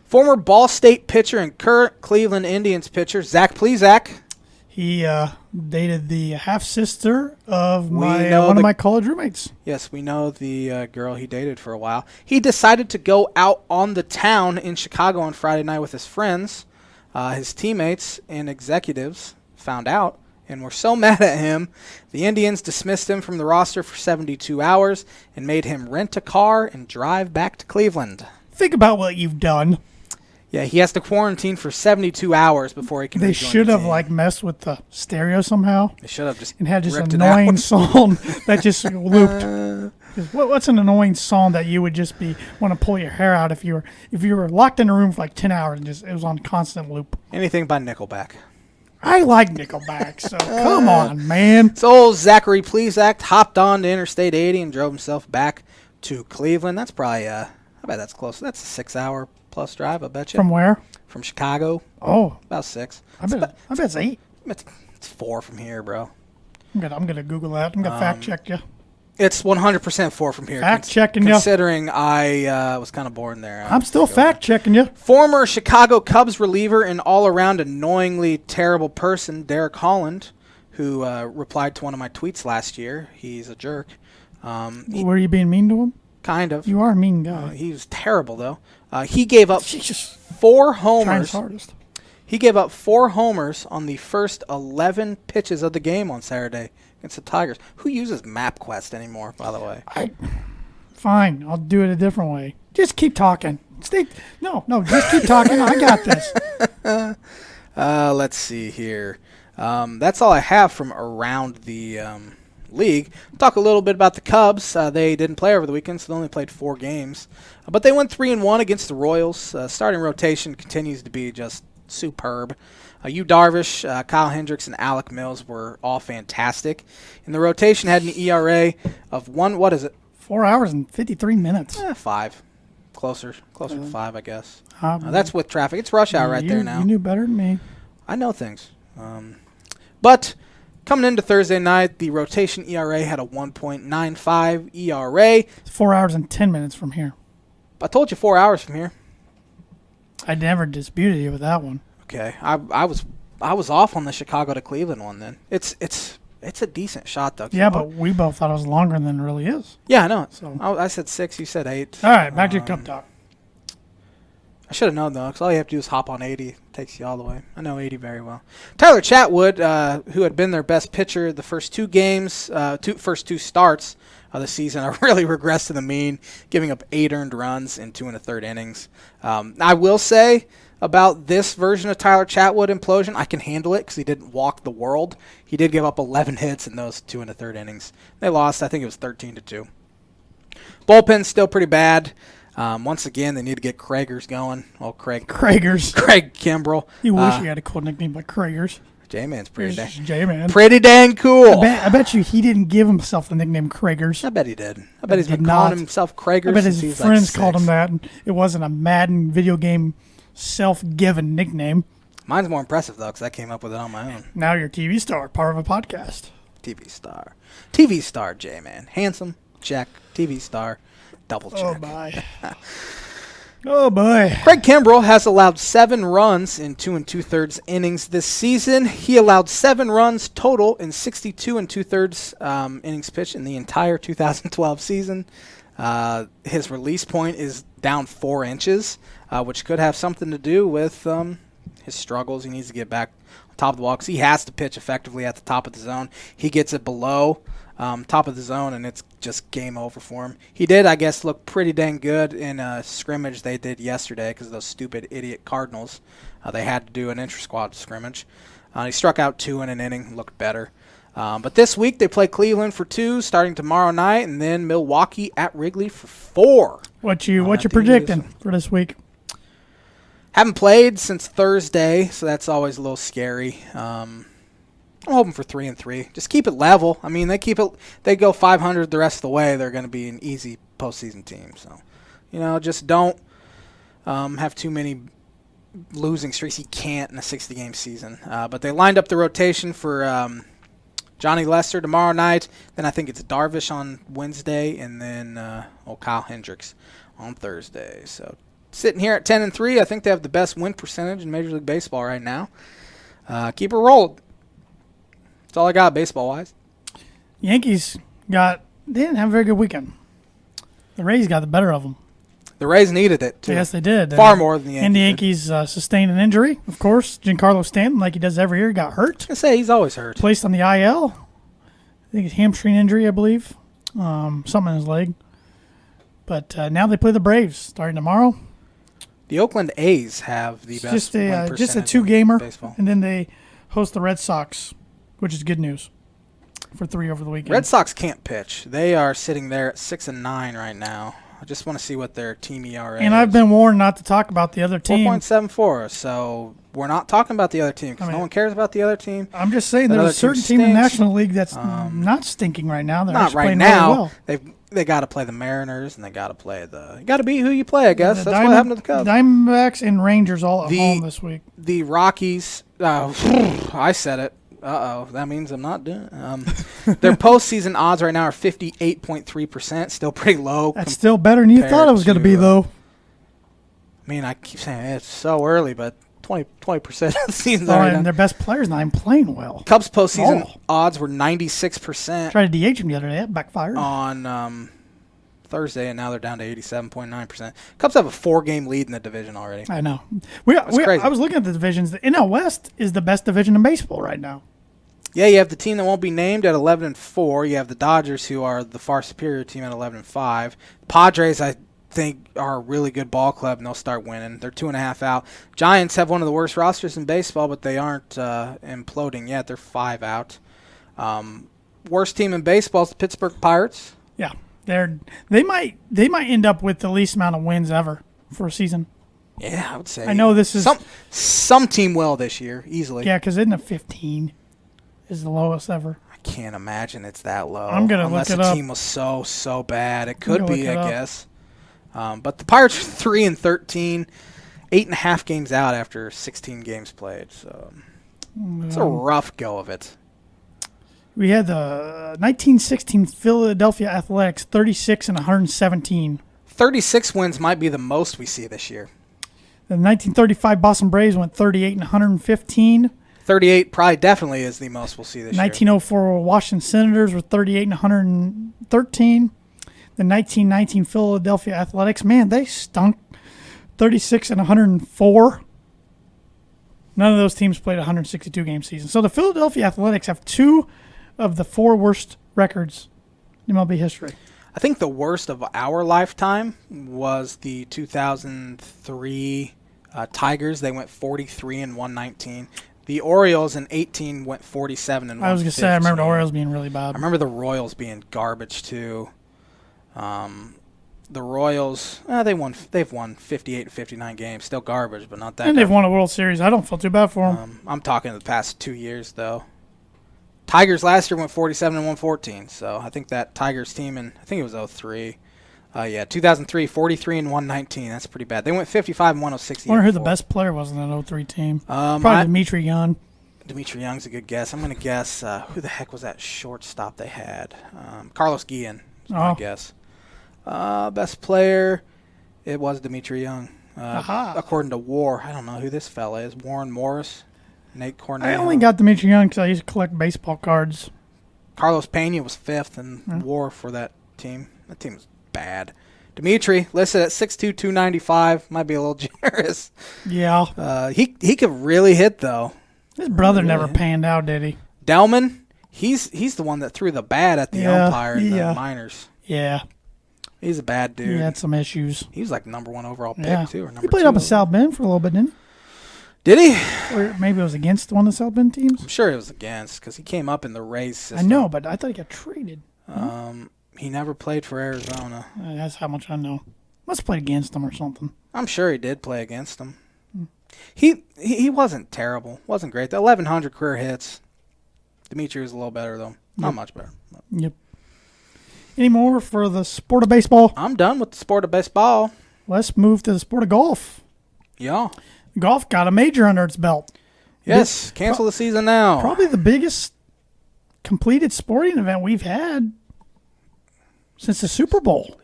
Speaker 2: Former Ball State pitcher and current Cleveland Indians pitcher, Zach Plesac.
Speaker 1: He dated the half-sister of one of my college roommates.
Speaker 2: Yes, we know the girl he dated for a while. He decided to go out on the town in Chicago on Friday night with his friends. His teammates and executives found out and were so mad at him, the Indians dismissed him from the roster for 72 hours and made him rent a car and drive back to Cleveland.
Speaker 1: Think about what you've done.
Speaker 2: Yeah, he has to quarantine for 72 hours before he can.
Speaker 1: They should have messed with the stereo somehow.
Speaker 2: They should have just
Speaker 1: and had just an annoying song that just looped. What's an annoying song that you would just want to pull your hair out if you were locked in a room for like 10 hours and it was on constant loop?
Speaker 2: Anything by Nickelback. I
Speaker 1: like Nickelback, so come on, man.
Speaker 2: So Zachary Plesac hopped on to Interstate 80 and drove himself back to Cleveland. That's probably I bet that's close. That's a 6-hour plus drive, I bet you.
Speaker 1: From where?
Speaker 2: From Chicago.
Speaker 1: Oh.
Speaker 2: About 6.
Speaker 1: I bet it's 8.
Speaker 2: It's 4 from here, bro.
Speaker 1: I'm gonna Google that. I'm gonna fact check you.
Speaker 2: It's 100% 4 from here.
Speaker 1: Fact checking you.
Speaker 2: Considering I was kind of bored there.
Speaker 1: I'm still fact checking you.
Speaker 2: Former Chicago Cubs reliever and all-around annoyingly terrible person, Derek Holland, who replied to one of my tweets last year. He's a jerk.
Speaker 1: Were you being mean to him?
Speaker 2: Kind of.
Speaker 1: You are a mean guy.
Speaker 2: He was terrible, though. He gave up 4 homers.
Speaker 1: Trying his hardest.
Speaker 2: He gave up 4 homers on the first 11 pitches of the game on Saturday against the Tigers. Who uses MapQuest anymore, by the way?
Speaker 1: Fine. I'll do it a different way. Just keep talking. No, just keep talking. I got this.
Speaker 2: Let's see here. That's all I have from around the league. Talk a little bit about the Cubs. They didn't play over the weekend, so they only played 4 games. But they went 3-1 against the Royals. Starting rotation continues to be just superb. Yu Darvish, Kyle Hendricks, and Alec Mills were all fantastic. And the rotation had an ERA of
Speaker 1: 4 hours and 53 minutes.
Speaker 2: 5. Closer to 5, I guess. That's with traffic. It's rush hour there now.
Speaker 1: You knew better than me.
Speaker 2: I know things. But coming into Thursday night, the rotation ERA had a 1.95 ERA.
Speaker 1: It's 4 hours and 10 minutes from here.
Speaker 2: I told you 4 hours from here.
Speaker 1: I never disputed you with that one.
Speaker 2: Okay, I was off on the Chicago to Cleveland one then. It's a decent shot though.
Speaker 1: Yeah, but we both thought it was longer than it really is.
Speaker 2: Yeah, I know.
Speaker 1: So
Speaker 2: I said 6, you said 8.
Speaker 1: All right, back to your Cup talk.
Speaker 2: I should have known though, because all you have to do is hop on 80. It takes you all the way. I know 80 very well. Tyler Chatwood, who had been their best pitcher the first 2 games, first 2 starts of the season, really regressed to the mean, giving up 8 earned runs in 2 1/3 innings. I will say about this version of Tyler Chatwood implosion, I can handle it because he didn't walk the world. He did give up 11 hits in those 2 1/3 innings. They lost, I think it was 13-2. Bullpen's still pretty bad. Once again, they need to get Kragers going. Well, Craig Kimbrell.
Speaker 1: You wish you had a cool nickname like Kragers.
Speaker 2: J-Man's pretty dang.
Speaker 1: J-Man.
Speaker 2: Pretty dang cool.
Speaker 1: I bet you he didn't give himself the nickname Kragers.
Speaker 2: I bet he did. I bet he's been calling himself Kragers.
Speaker 1: I bet his friends called him that, and it wasn't a Madden video game self-given nickname.
Speaker 2: Mine's more impressive, though, because I came up with it on my own.
Speaker 1: Now you're a TV star, part of a podcast.
Speaker 2: TV star. TV star, J-Man. Handsome, check. TV star, double check.
Speaker 1: Oh, my. Oh, boy.
Speaker 2: Craig Kimbrell has allowed 7 runs in 2 2/3 innings this season. He allowed 7 runs total in 62 2/3 innings pitched in the entire 2012 season. His release point is down 4 inches, which could have something to do with his struggles. He needs to get back on top of the ball because he has to pitch effectively at the top of the zone. He gets it below top of the zone, and it's just game over for him. He did, I guess, look pretty dang good in a scrimmage they did yesterday because of those stupid idiot Cardinals. They had to do an intra-squad scrimmage. He struck out 2 in an inning, looked better. But this week they play Cleveland for 2 starting tomorrow night, and then Milwaukee at Wrigley for 4.
Speaker 1: What you predicting for this week?
Speaker 2: Haven't played since Thursday, so that's always a little scary. I'm hoping for 3-3. Just keep it level. I mean, they go 500 the rest of the way, they're going to be an easy postseason team. So, just don't have too many losing streaks. You can't in a 60-game season. But they lined up the rotation for Johnny Lester tomorrow night. Then I think it's Darvish on Wednesday, and then Kyle Hendricks on Thursday. So sitting here at 10-3, I think they have the best win percentage in Major League Baseball right now. Keep it rolled. That's all I got baseball-wise.
Speaker 1: Yankees they didn't have a very good weekend. The Rays got the better of them.
Speaker 2: The Rays needed it, too.
Speaker 1: Yes, they did.
Speaker 2: Far more than the Yankees.
Speaker 1: And the Yankees sustained an injury, of course. Giancarlo Stanton, like he does every year, got hurt.
Speaker 2: I say he's always hurt.
Speaker 1: Placed on the IL. I think it's hamstring injury, I believe. Something in his leg. But now they play the Braves starting tomorrow.
Speaker 2: The Oakland A's have the best win percentage
Speaker 1: just a two-gamer,
Speaker 2: in baseball.
Speaker 1: And then they host the Red Sox, which is good news for 3 over the weekend.
Speaker 2: Red Sox can't pitch. They are sitting there at 6-9 right now. I just want to see what their team ERA is.
Speaker 1: And I've been warned not to talk about the other team.
Speaker 2: 4.74. So we're not talking about the other team because no one cares about the other team.
Speaker 1: I'm just saying there's a certain team in the National League that's not stinking right now. They're
Speaker 2: not right now. Really well. They got to play the Mariners and they got to play you got to beat who you play, I guess. That's what happened to the Cubs.
Speaker 1: Diamondbacks and Rangers all at home this week.
Speaker 2: The Rockies. I said it. That means I'm not doing it. Their postseason odds right now are 58.3%. Still pretty low.
Speaker 1: That's still better than you thought it was going to be, though.
Speaker 2: I mean, I keep saying it's so early, but 20% of the season's already
Speaker 1: and their best player's not even playing well.
Speaker 2: Cubs postseason odds were 96%.
Speaker 1: Tried to DH him the other day. That backfired.
Speaker 2: On Thursday, and now they're down to 87.9%. Cubs have a 4-game lead in the division already.
Speaker 1: I know.
Speaker 2: Crazy.
Speaker 1: I was looking at the divisions. The NL West is the best division in baseball right now.
Speaker 2: Yeah, you have the team that won't be named at 11-4. You have the Dodgers, who are the far superior team at 11-5. Padres, I think, are a really good ball club, and they'll start winning. They're 2.5 out. Giants have one of the worst rosters in baseball, but they aren't imploding yet. They're 5 out. Worst team in baseball is the Pittsburgh Pirates.
Speaker 1: Yeah, they might end up with the least amount of wins ever for a season.
Speaker 2: Yeah, I would say.
Speaker 1: I know this is
Speaker 2: some team will this year easily.
Speaker 1: Yeah, because isn't it 15 is the lowest ever?
Speaker 2: I can't imagine it's that low.
Speaker 1: I'm gonna look it up.
Speaker 2: Unless the team was so bad, it could be, I guess. But the Pirates are 3-13, 8.5 games out after 16 games played. So it's a rough go of it.
Speaker 1: We had the 1916 Philadelphia Athletics, 36-117.
Speaker 2: 36 wins might be the most we see this year.
Speaker 1: The 1935 Boston Braves went 38-115.
Speaker 2: 38 probably definitely is the most we'll see this year.
Speaker 1: 1904 Washington Senators were 38-113. The 1919 Philadelphia Athletics, man, they stunk. 36-104. None of those teams played a 162-game season. So the Philadelphia Athletics have 2 of the 4 worst records in MLB history.
Speaker 2: I think the worst of our lifetime was the 2003 Tigers. They went 43-119. The Orioles in 18 went 47-115.
Speaker 1: I was going to say, I remember the Orioles being really bad.
Speaker 2: I remember the Royals being garbage too. The Royals, they've won 58-59 games. Still garbage, but not that.
Speaker 1: And they've won a World Series. I don't feel too bad for them.
Speaker 2: I'm talking the past 2 years, though. Tigers last year went 47-114. So I think that Tigers team, and I think it was 03. 2003, 43-119. That's pretty bad. They went 55-106.
Speaker 1: I wonder who the best player was in that 03 team. Probably Dimitri Young.
Speaker 2: Dimitri Young's a good guess. I'm going to guess who the heck was that shortstop they had? Carlos Guillen is my guess. Best player, it was Dimitri Young. According to WAR, I don't know who this fella is. Warren Morris, Nate Cornell.
Speaker 1: I only got Dimitri Young because I used to collect baseball cards.
Speaker 2: Carlos Pena was 5th in WAR for that team. That team was bad. Dimitri, listed at 6'2", 295. Might be a little generous.
Speaker 1: Yeah.
Speaker 2: He could really hit, though.
Speaker 1: His brother never panned out, did he?
Speaker 2: Delman, he's the one that threw the bat at the umpire in the minors.
Speaker 1: Yeah.
Speaker 2: He's a bad dude.
Speaker 1: He had some issues.
Speaker 2: He was like number 1 overall pick, too. Or number
Speaker 1: he played
Speaker 2: 2
Speaker 1: up at South Bend for a little bit, didn't he?
Speaker 2: Did he?
Speaker 1: Or maybe it was against one of the South Bend teams?
Speaker 2: I'm sure it was against because he came up in the Rays system.
Speaker 1: I know, but I thought he got traded.
Speaker 2: He never played for Arizona.
Speaker 1: That's how much I know. Must have played against them or something.
Speaker 2: I'm sure he did play against them. He wasn't terrible. Wasn't great. The 1,100 career hits. Dimitri was a little better, though. Not much better.
Speaker 1: Yep. Any more for the sport of baseball?
Speaker 2: I'm done with the sport of baseball.
Speaker 1: Let's move to the sport of golf.
Speaker 2: Yeah.
Speaker 1: Golf got a major under its belt.
Speaker 2: Yes. Cancel the season now.
Speaker 1: Probably the biggest completed sporting event we've had since the Super Bowl.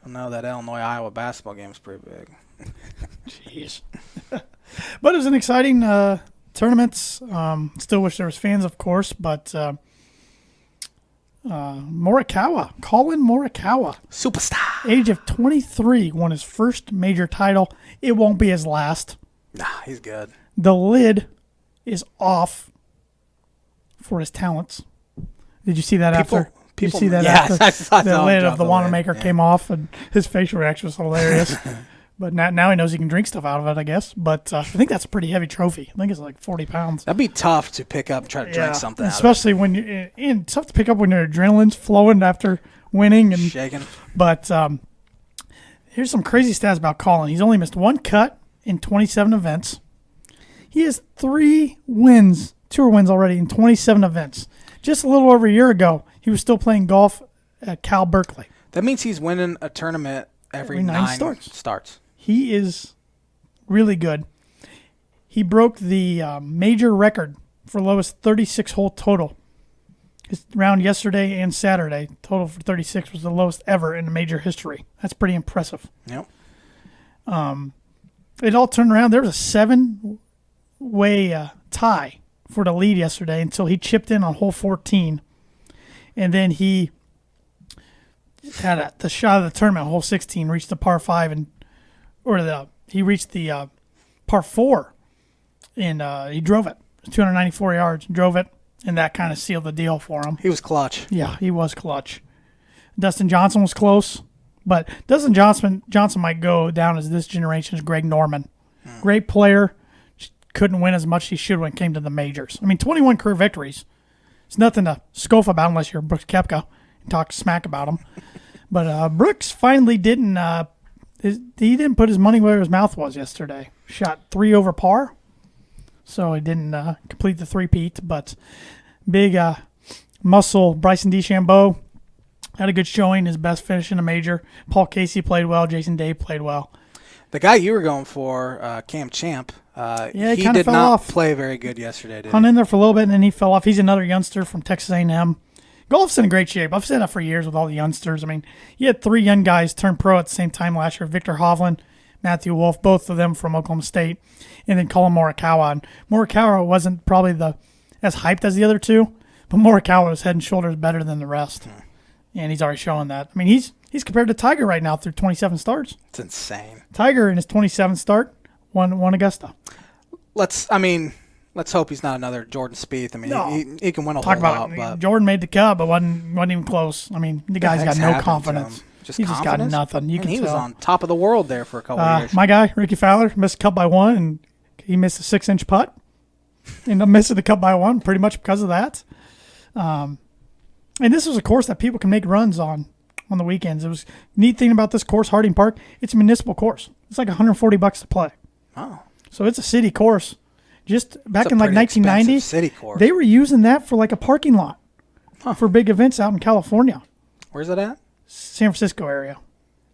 Speaker 2: I know that Illinois-Iowa basketball game is pretty big.
Speaker 1: Jeez. But it was an exciting tournament. Still wish there was fans, of course, but Morikawa, Colin Morikawa,
Speaker 2: superstar,
Speaker 1: age of 23, won his first major title. It won't be his last.
Speaker 2: Nah, he's good.
Speaker 1: The lid is off for his talents. Did you see that after? Did you see that after the lid of the Wanamaker came off, and his facial reaction was hilarious. But now he knows he can drink stuff out of it, I guess. But I think that's a pretty heavy trophy. I think it's like 40 pounds.
Speaker 2: That'd be tough to pick up and try to drink something
Speaker 1: especially
Speaker 2: out of it.
Speaker 1: when it's tough to pick up when your adrenaline's flowing after winning. And
Speaker 2: shaking.
Speaker 1: But here's some crazy stats about Colin. He's only missed one cut in 27 events. He has 3 wins, tour wins already in 27 events. Just a little over a year ago, he was still playing golf at Cal Berkeley.
Speaker 2: That means he's winning a tournament every 9 starts.
Speaker 1: He is really good. He broke the major record for lowest 36-hole total. His round yesterday and Saturday, total for 36 was the lowest ever in the major history. That's pretty impressive.
Speaker 2: Yep.
Speaker 1: It all turned around. There was a 7-way tie for the lead yesterday until he chipped in on hole 14. And then he had the shot of the tournament, hole 16, reached the par 5, he reached the par 4, and he drove it. 294 yards, drove it, and that kind of sealed the deal for him.
Speaker 2: He was clutch.
Speaker 1: Yeah, he was clutch. Dustin Johnson was close, but Dustin Johnson might go down as this generation's Greg Norman. Great player, couldn't win as much as he should when it came to the majors. I mean, 21 career victories. It's nothing to scoff about unless you're Brooks Koepka and talk smack about him. But Brooks finally didn't he didn't put his money where his mouth was yesterday. Shot 3 over par, so he didn't complete the three-peat. But big muscle Bryson DeChambeau had a good showing, his best finish in a major. Paul Casey played well. Jason Day played well.
Speaker 2: The guy you were going for, Cam Champ,
Speaker 1: he
Speaker 2: did not
Speaker 1: off.
Speaker 2: play very good yesterday, did
Speaker 1: Hung
Speaker 2: he?
Speaker 1: in there for a little bit, and then he fell off. He's another youngster from Texas A&M. Golf's in great shape. I've said that for years with all the youngsters. I mean, you had 3 young guys turn pro at the same time last year. Victor Hovland, Matthew Wolff, both of them from Oklahoma State, and then Colin Morikawa. And Morikawa wasn't probably as hyped as the other two, but Morikawa was head and shoulders better than the rest. And he's already showing that. I mean, he's compared to Tiger right now through 27 starts.
Speaker 2: It's insane.
Speaker 1: Tiger in his 27th start won Augusta.
Speaker 2: Let's hope he's not another Jordan Spieth. I mean,
Speaker 1: No.
Speaker 2: he can win a
Speaker 1: Talk
Speaker 2: whole
Speaker 1: about
Speaker 2: lot. But
Speaker 1: Jordan made the cut, but wasn't even close. I mean, the guy's got no confidence.
Speaker 2: Just
Speaker 1: He's just got nothing. You can
Speaker 2: he
Speaker 1: tell.
Speaker 2: was on top of the world there for a couple of years.
Speaker 1: My guy, Ricky Fowler, missed the cut by 1, and he missed a 6-inch putt. Ended up missing the cut by 1 pretty much because of that. And this was a course that people can make runs on the weekends. It was neat thing about this course, Harding Park. It's a municipal course. It's like $140 to play.
Speaker 2: Oh,
Speaker 1: so it's a city course. Just back in like
Speaker 2: pretty
Speaker 1: 1990,
Speaker 2: expensive city course.
Speaker 1: they were using that for like a parking lot for big events out in California,
Speaker 2: Where's it at?
Speaker 1: San Francisco area.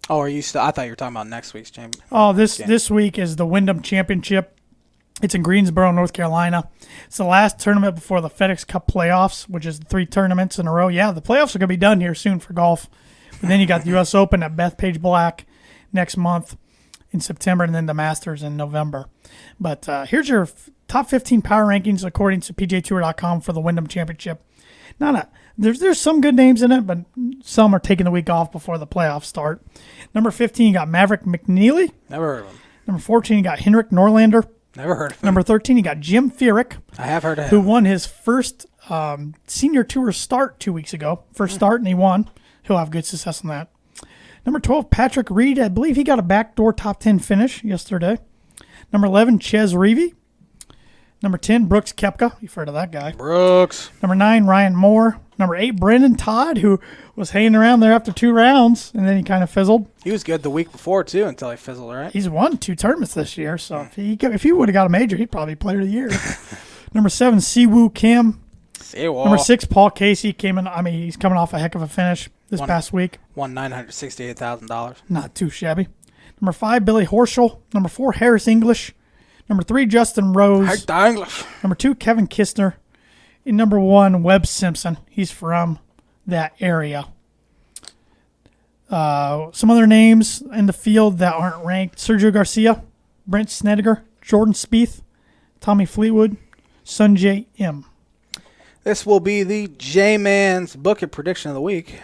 Speaker 2: Oh, are you still? I thought you were talking about next week's championship.
Speaker 1: Oh, this week is the Wyndham Championship. It's in Greensboro, North Carolina. It's the last tournament before the FedEx Cup playoffs, which is 3 tournaments in a row. Yeah, the playoffs are going to be done here soon for golf. But then you got the U.S. Open at Bethpage Black next month in September, and then the Masters in November. But here's your top 15 power rankings according to PGAtour.com for the Wyndham Championship. There's some good names in it, but some are taking the week off before the playoffs start. Number 15, you got Maverick McNeely.
Speaker 2: Never heard of him.
Speaker 1: Number 14, you got Henrik Norlander.
Speaker 2: Never heard of him.
Speaker 1: Number 13, you got Jim Furyk.
Speaker 2: I have heard of him.
Speaker 1: Who won his first senior tour start 2 weeks ago. First start, and he won. He'll have good success on that. Number 12, Patrick Reed. I believe he got a backdoor top 10 finish yesterday. Number 11, Ches Reavie. Number 10, Brooks Koepka. You've heard of that guy.
Speaker 2: Brooks.
Speaker 1: Number 9, Ryan Moore. Number 8, Brendan Todd, who was hanging around there after 2 rounds, and then he kind of fizzled.
Speaker 2: He was good the week before, too, until he fizzled, right?
Speaker 1: He's won 2 tournaments this year, so if he would have got a major, he'd probably be player of the year. Number 7, Siwoo Kim. Number 6, Paul Casey. He's coming off a heck of a finish this past week.
Speaker 2: Won $968,000.
Speaker 1: Not too shabby. Number 5, Billy Horschel. Number 4, Harris English. Number 3, Justin Rose. Number 2, Kevin Kistner. And number 1, Webb Simpson. He's from that area. Some other names in the field that aren't ranked: Sergio Garcia, Brent Snedeker, Jordan Spieth, Tommy Fleetwood, Sungjae Im.
Speaker 2: This will be the J-Man's Bucket Prediction of the Week.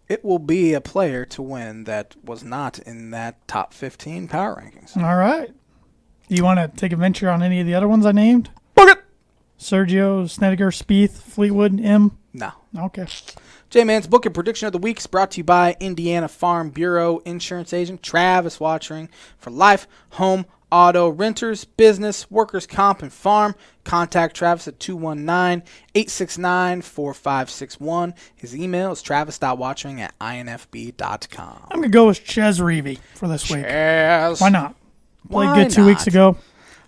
Speaker 2: It will be a player to win that was not in that top 15 power rankings.
Speaker 1: All right. Do you want to take a venture on any of the other ones I named?
Speaker 2: Bucket!
Speaker 1: Sergio, Snedeker, Spieth, Fleetwood, Im?
Speaker 2: No.
Speaker 1: Okay.
Speaker 2: J-Man's Bucket Prediction of the Week is brought to you by Indiana Farm Bureau Insurance Agent Travis Watchering for life, home, auto, renters, business, workers' comp, and farm. Contact Travis at 219-869-4561. His email is travis.watchering@infb.com.
Speaker 1: I'm going to go with Ches Reavie for this week.
Speaker 2: Yes.
Speaker 1: Why not? Played
Speaker 2: Why
Speaker 1: good 2 weeks
Speaker 2: not?
Speaker 1: ago.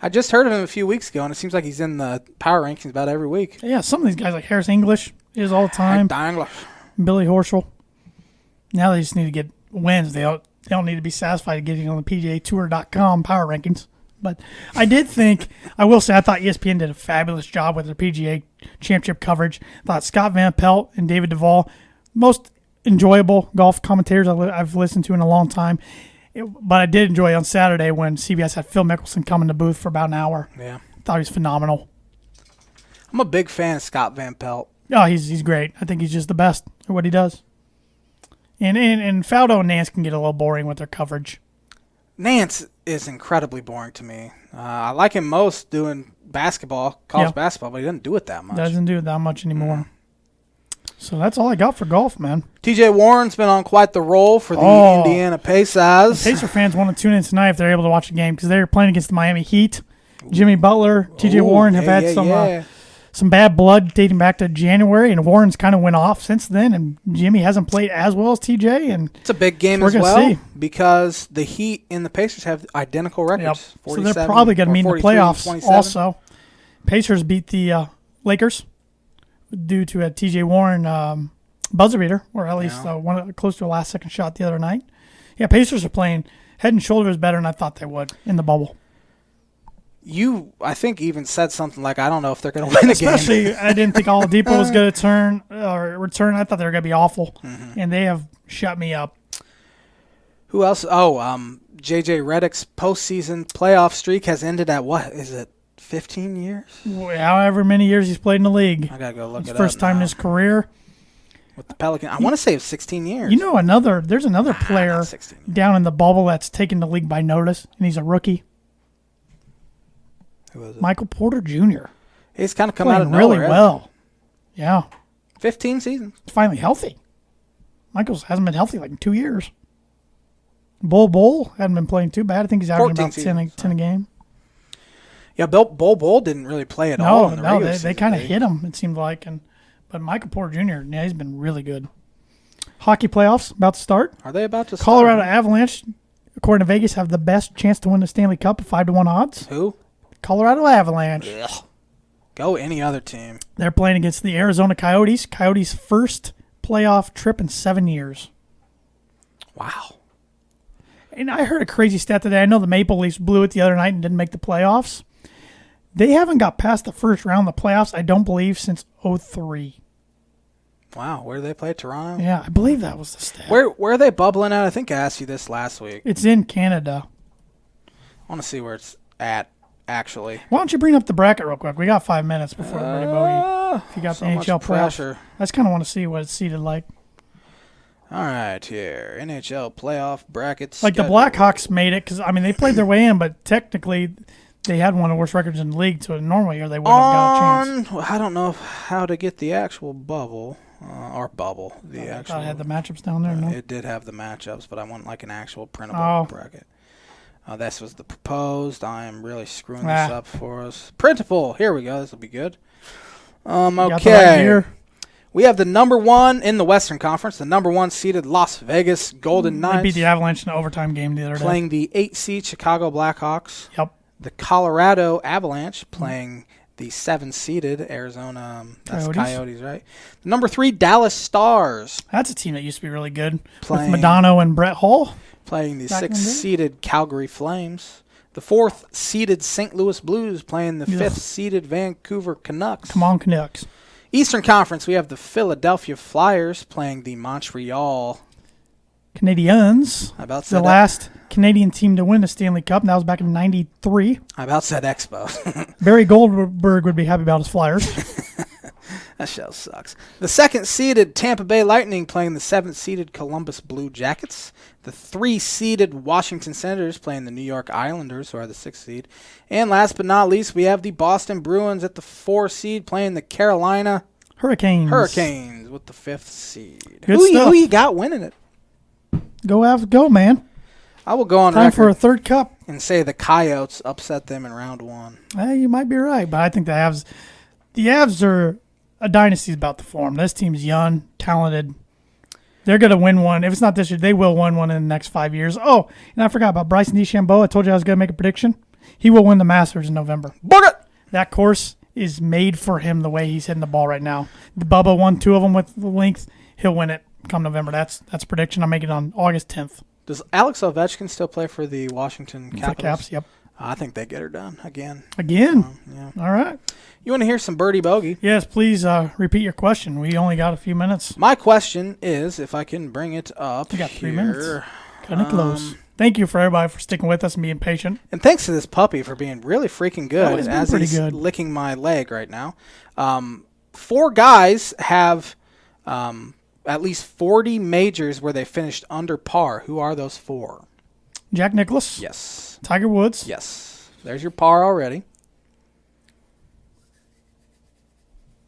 Speaker 2: I just heard of him a few weeks ago, and it seems like he's in the power rankings about every week.
Speaker 1: Yeah, some of these guys like Harris English is all the time. Billy Horschel. Now they just need to get wins. They don't need to be satisfied getting on the PGAtour.com power rankings. But I will say I thought ESPN did a fabulous job with their PGA Championship coverage. I thought Scott Van Pelt and David Duvall, most enjoyable golf commentators I've listened to in a long time. But I did enjoy on Saturday when CBS had Phil Mickelson come in the booth for about an hour.
Speaker 2: Yeah.
Speaker 1: Thought he was phenomenal.
Speaker 2: I'm a big fan of Scott Van Pelt.
Speaker 1: Oh, he's great. I think he's just the best at what he does. And Faldo and Nance can get a little boring with their coverage.
Speaker 2: Nance is incredibly boring to me. I like him most doing college basketball, but he doesn't do it that much.
Speaker 1: Doesn't do it that much anymore. So that's all I got for golf, man.
Speaker 2: TJ Warren's been on quite the roll for the Indiana Pacers.
Speaker 1: Pacer fans want to tune in tonight if they're able to watch the game because they're playing against the Miami Heat. Jimmy Butler, TJ Warren have had some bad blood dating back to January, and Warren's kind of went off since then, and Jimmy hasn't played as well as TJ. And
Speaker 2: it's a big game as well because the Heat and the Pacers have identical records.
Speaker 1: Yep. So they're probably going to meet in the playoffs 27. Also. Pacers beat the Lakers due to a TJ Warren buzzer beater, or at least close to a last-second shot the other night. Yeah, Pacers are playing head and shoulders better than I thought they would in the bubble.
Speaker 2: You, I think, even said something like, I don't know if they're going to win the game.
Speaker 1: Especially, I didn't think Oladipo was going to return. I thought they were going to be awful, and they have shut me up.
Speaker 2: Who else? J.J. Redick's postseason playoff streak has ended at, what is it, 15 years?
Speaker 1: However many years he's played in the league.
Speaker 2: I got to go look it up.
Speaker 1: First time in his career.
Speaker 2: With the Pelicans. I want to say it was 16 years.
Speaker 1: You know, there's another player down in the bubble that's taken the league by notice, and he's a rookie.
Speaker 2: Who is it?
Speaker 1: Michael Porter Jr.
Speaker 2: He's kind of come out of nowhere.
Speaker 1: Really well. Yeah.
Speaker 2: 15 seasons.
Speaker 1: He's finally healthy. Michaels hasn't been healthy like in 2 years. Bull hasn't been playing too bad. I think he's averaging about 10 a game.
Speaker 2: Yeah, Bull didn't really play at all in the regular season.
Speaker 1: They kind of hit him, it seemed like. But Michael Porter Jr., he's been really good. Hockey playoffs about to start.
Speaker 2: Are they about to start?
Speaker 1: Colorado Avalanche, according to Vegas, have the best chance to win the Stanley Cup at 5-1 odds.
Speaker 2: Who?
Speaker 1: Colorado Avalanche.
Speaker 2: Ugh. Go any other team.
Speaker 1: They're playing against the Arizona Coyotes. Coyotes' first playoff trip in 7 years.
Speaker 2: Wow.
Speaker 1: And I heard a crazy stat today. I know the Maple Leafs blew it the other night and didn't make the playoffs. They haven't got past the first round of the playoffs, I don't believe, since 2003.
Speaker 2: Wow. Where do they play? Toronto?
Speaker 1: Yeah, I believe that was the stat.
Speaker 2: Where are they bubbling at? I think I asked you this last week.
Speaker 1: It's in Canada.
Speaker 2: I want to see where it's at, actually.
Speaker 1: Why don't you bring up the bracket real quick? We got 5 minutes before the Birdie Bogey. If you got
Speaker 2: so
Speaker 1: the NHL
Speaker 2: pressure.
Speaker 1: playoff. I just kind of want to see what it's seated like.
Speaker 2: All right, here. NHL playoff brackets.
Speaker 1: Like the Blackhawks made it because, they played their way in, but technically they had one of the worst records in the league, so in a normal year they wouldn't have got a chance.
Speaker 2: I don't know how to get the actual bubble. I thought it
Speaker 1: had the matchups down there, no?
Speaker 2: It did have the matchups, but I want like an actual printable bracket. This was the proposed. I am really screwing this up for us. Printable. Here we go. This will be good. Okay.
Speaker 1: Right,
Speaker 2: we have the number 1 in the Western Conference, the number 1 seeded Las Vegas Golden Knights.
Speaker 1: They beat the Avalanche in the overtime game the other day.
Speaker 2: Playing the 8 seed Chicago Blackhawks.
Speaker 1: Yep.
Speaker 2: The Colorado Avalanche playing the 7 seeded Arizona. That's Coyotes, right? The number 3 Dallas Stars.
Speaker 1: That's a team that used to be really good.
Speaker 2: Playing,
Speaker 1: with Madonna and Brett Hull.
Speaker 2: Playing the 6th seeded Calgary Flames. The 4th seeded St. Louis Blues playing the 5th seeded Vancouver Canucks.
Speaker 1: Come on, Canucks.
Speaker 2: Eastern Conference, we have the Philadelphia Flyers playing the Montreal
Speaker 1: Canadiens. The last Canadian team to win the Stanley Cup, and that was back in '93.
Speaker 2: I about said Expo.
Speaker 1: Barry Goldberg would be happy about his Flyers.
Speaker 2: That show sucks. The 2nd seeded Tampa Bay Lightning playing the 7th seeded Columbus Blue Jackets. The 3 seeded Washington Senators playing the New York Islanders, who are the 6th seed. And last but not least, we have the Boston Bruins at the 4 seed playing the Carolina
Speaker 1: Hurricanes
Speaker 2: with the 5th seed.
Speaker 1: Good
Speaker 2: Who
Speaker 1: stuff.
Speaker 2: you got winning it?
Speaker 1: Go, man.
Speaker 2: I will go on
Speaker 1: Time
Speaker 2: record
Speaker 1: for a third cup.
Speaker 2: and say the Coyotes upset them in round 1.
Speaker 1: You might be right, but I think the Avs are a dynasty about to form. This team's young, talented. They're going to win one. If it's not this year, they will win one in the next 5 years. Oh, and I forgot about Bryson DeChambeau. I told you I was going to make a prediction. He will win the Masters in November.
Speaker 2: Book it!
Speaker 1: That course is made for him the way he's hitting the ball right now. Bubba won 2 of them with the length. He'll win it come November. That's a prediction. I'm making it on August 10th.
Speaker 2: Does Alex Ovechkin still play for the Washington Capitals?
Speaker 1: For Caps, yep.
Speaker 2: I think they get her done again.
Speaker 1: Yeah. All right.
Speaker 2: You want to hear some birdie bogey?
Speaker 1: Yes, please repeat your question. We only got a few minutes.
Speaker 2: My question is, if I can bring it up.
Speaker 1: We got 3 minutes. Kind of close. Thank you for everybody for sticking with us and being patient.
Speaker 2: And thanks to this puppy for being really freaking good.
Speaker 1: As he's good.
Speaker 2: Licking my leg right now. 4 guys have at least 40 majors where they finished under par. Who are those 4?
Speaker 1: Jack Nicklaus.
Speaker 2: Yes.
Speaker 1: Tiger Woods.
Speaker 2: Yes. There's your par already.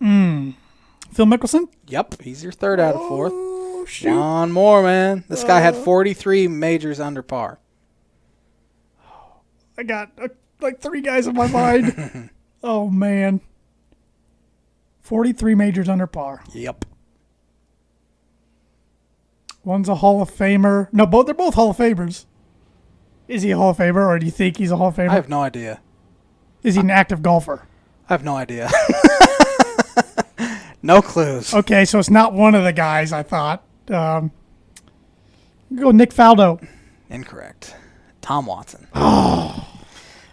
Speaker 1: Phil Mickelson.
Speaker 2: Yep. He's your 3rd out of 4th.
Speaker 1: Oh, shoot.
Speaker 2: One more, man. This guy had 43 majors under par.
Speaker 1: I got like 3 guys in my mind. Oh, man. 43 majors under par.
Speaker 2: Yep.
Speaker 1: One's a Hall of Famer. No, they're both Hall of Famers. Is he a Hall of Famer, or do you think he's a Hall of Famer?
Speaker 2: I have no idea.
Speaker 1: Is he an active golfer?
Speaker 2: I have no idea. No clues.
Speaker 1: Okay, so it's not one of the guys I thought. Go Nick Faldo.
Speaker 2: Incorrect. Tom Watson. Oh.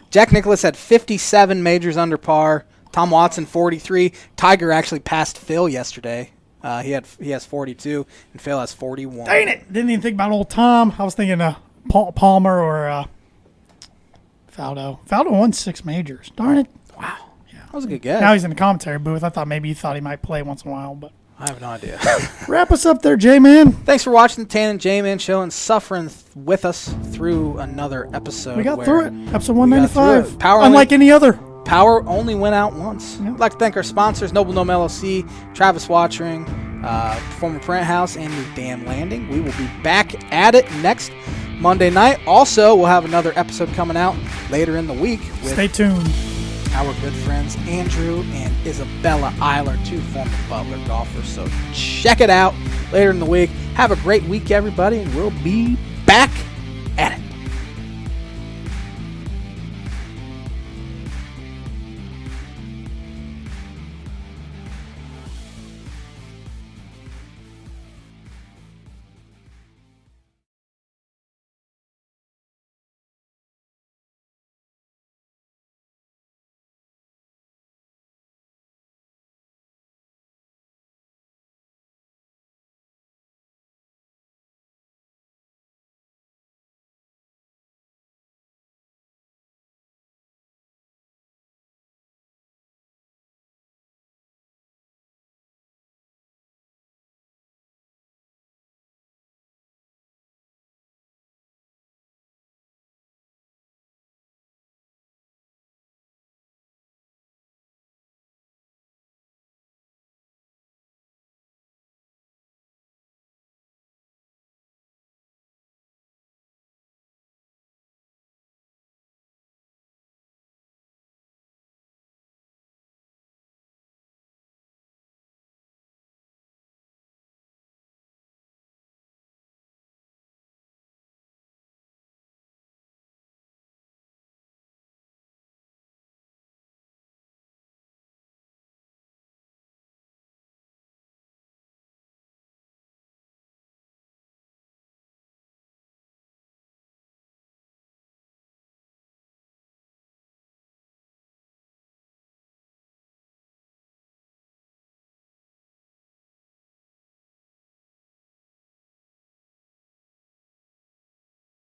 Speaker 2: Jack Nicklaus had 57 majors under par. Tom Watson 43. Tiger actually passed Phil yesterday. He has 42, and Phil has 41.
Speaker 1: Dang it! Didn't even think about old Tom. I was thinking Palmer or Faldo. Faldo won 6 majors. Darn it!
Speaker 2: Wow. Yeah. That was a good guess.
Speaker 1: Now he's in the commentary booth. I thought maybe you thought he might play once in a while, but
Speaker 2: I have no idea.
Speaker 1: Wrap us up there, J-Man.
Speaker 2: Thanks for watching the Tan and J-Man show and suffering with us through another episode.
Speaker 1: We got through it. Episode 195.
Speaker 2: Power
Speaker 1: Unlike any other.
Speaker 2: Power only went out once. I'd like to thank our sponsors, Noble Gnome LLC, Travis Watchering, Former Print House, and the Dam Landing. We will be back at it next Monday night. Also, we'll have another episode coming out later in the week with
Speaker 1: Stay tuned.
Speaker 2: Our good friends Andrew and Isabella Eiler, 2 former Butler golfers. So check it out later in the week. Have a great week, everybody, and we'll be back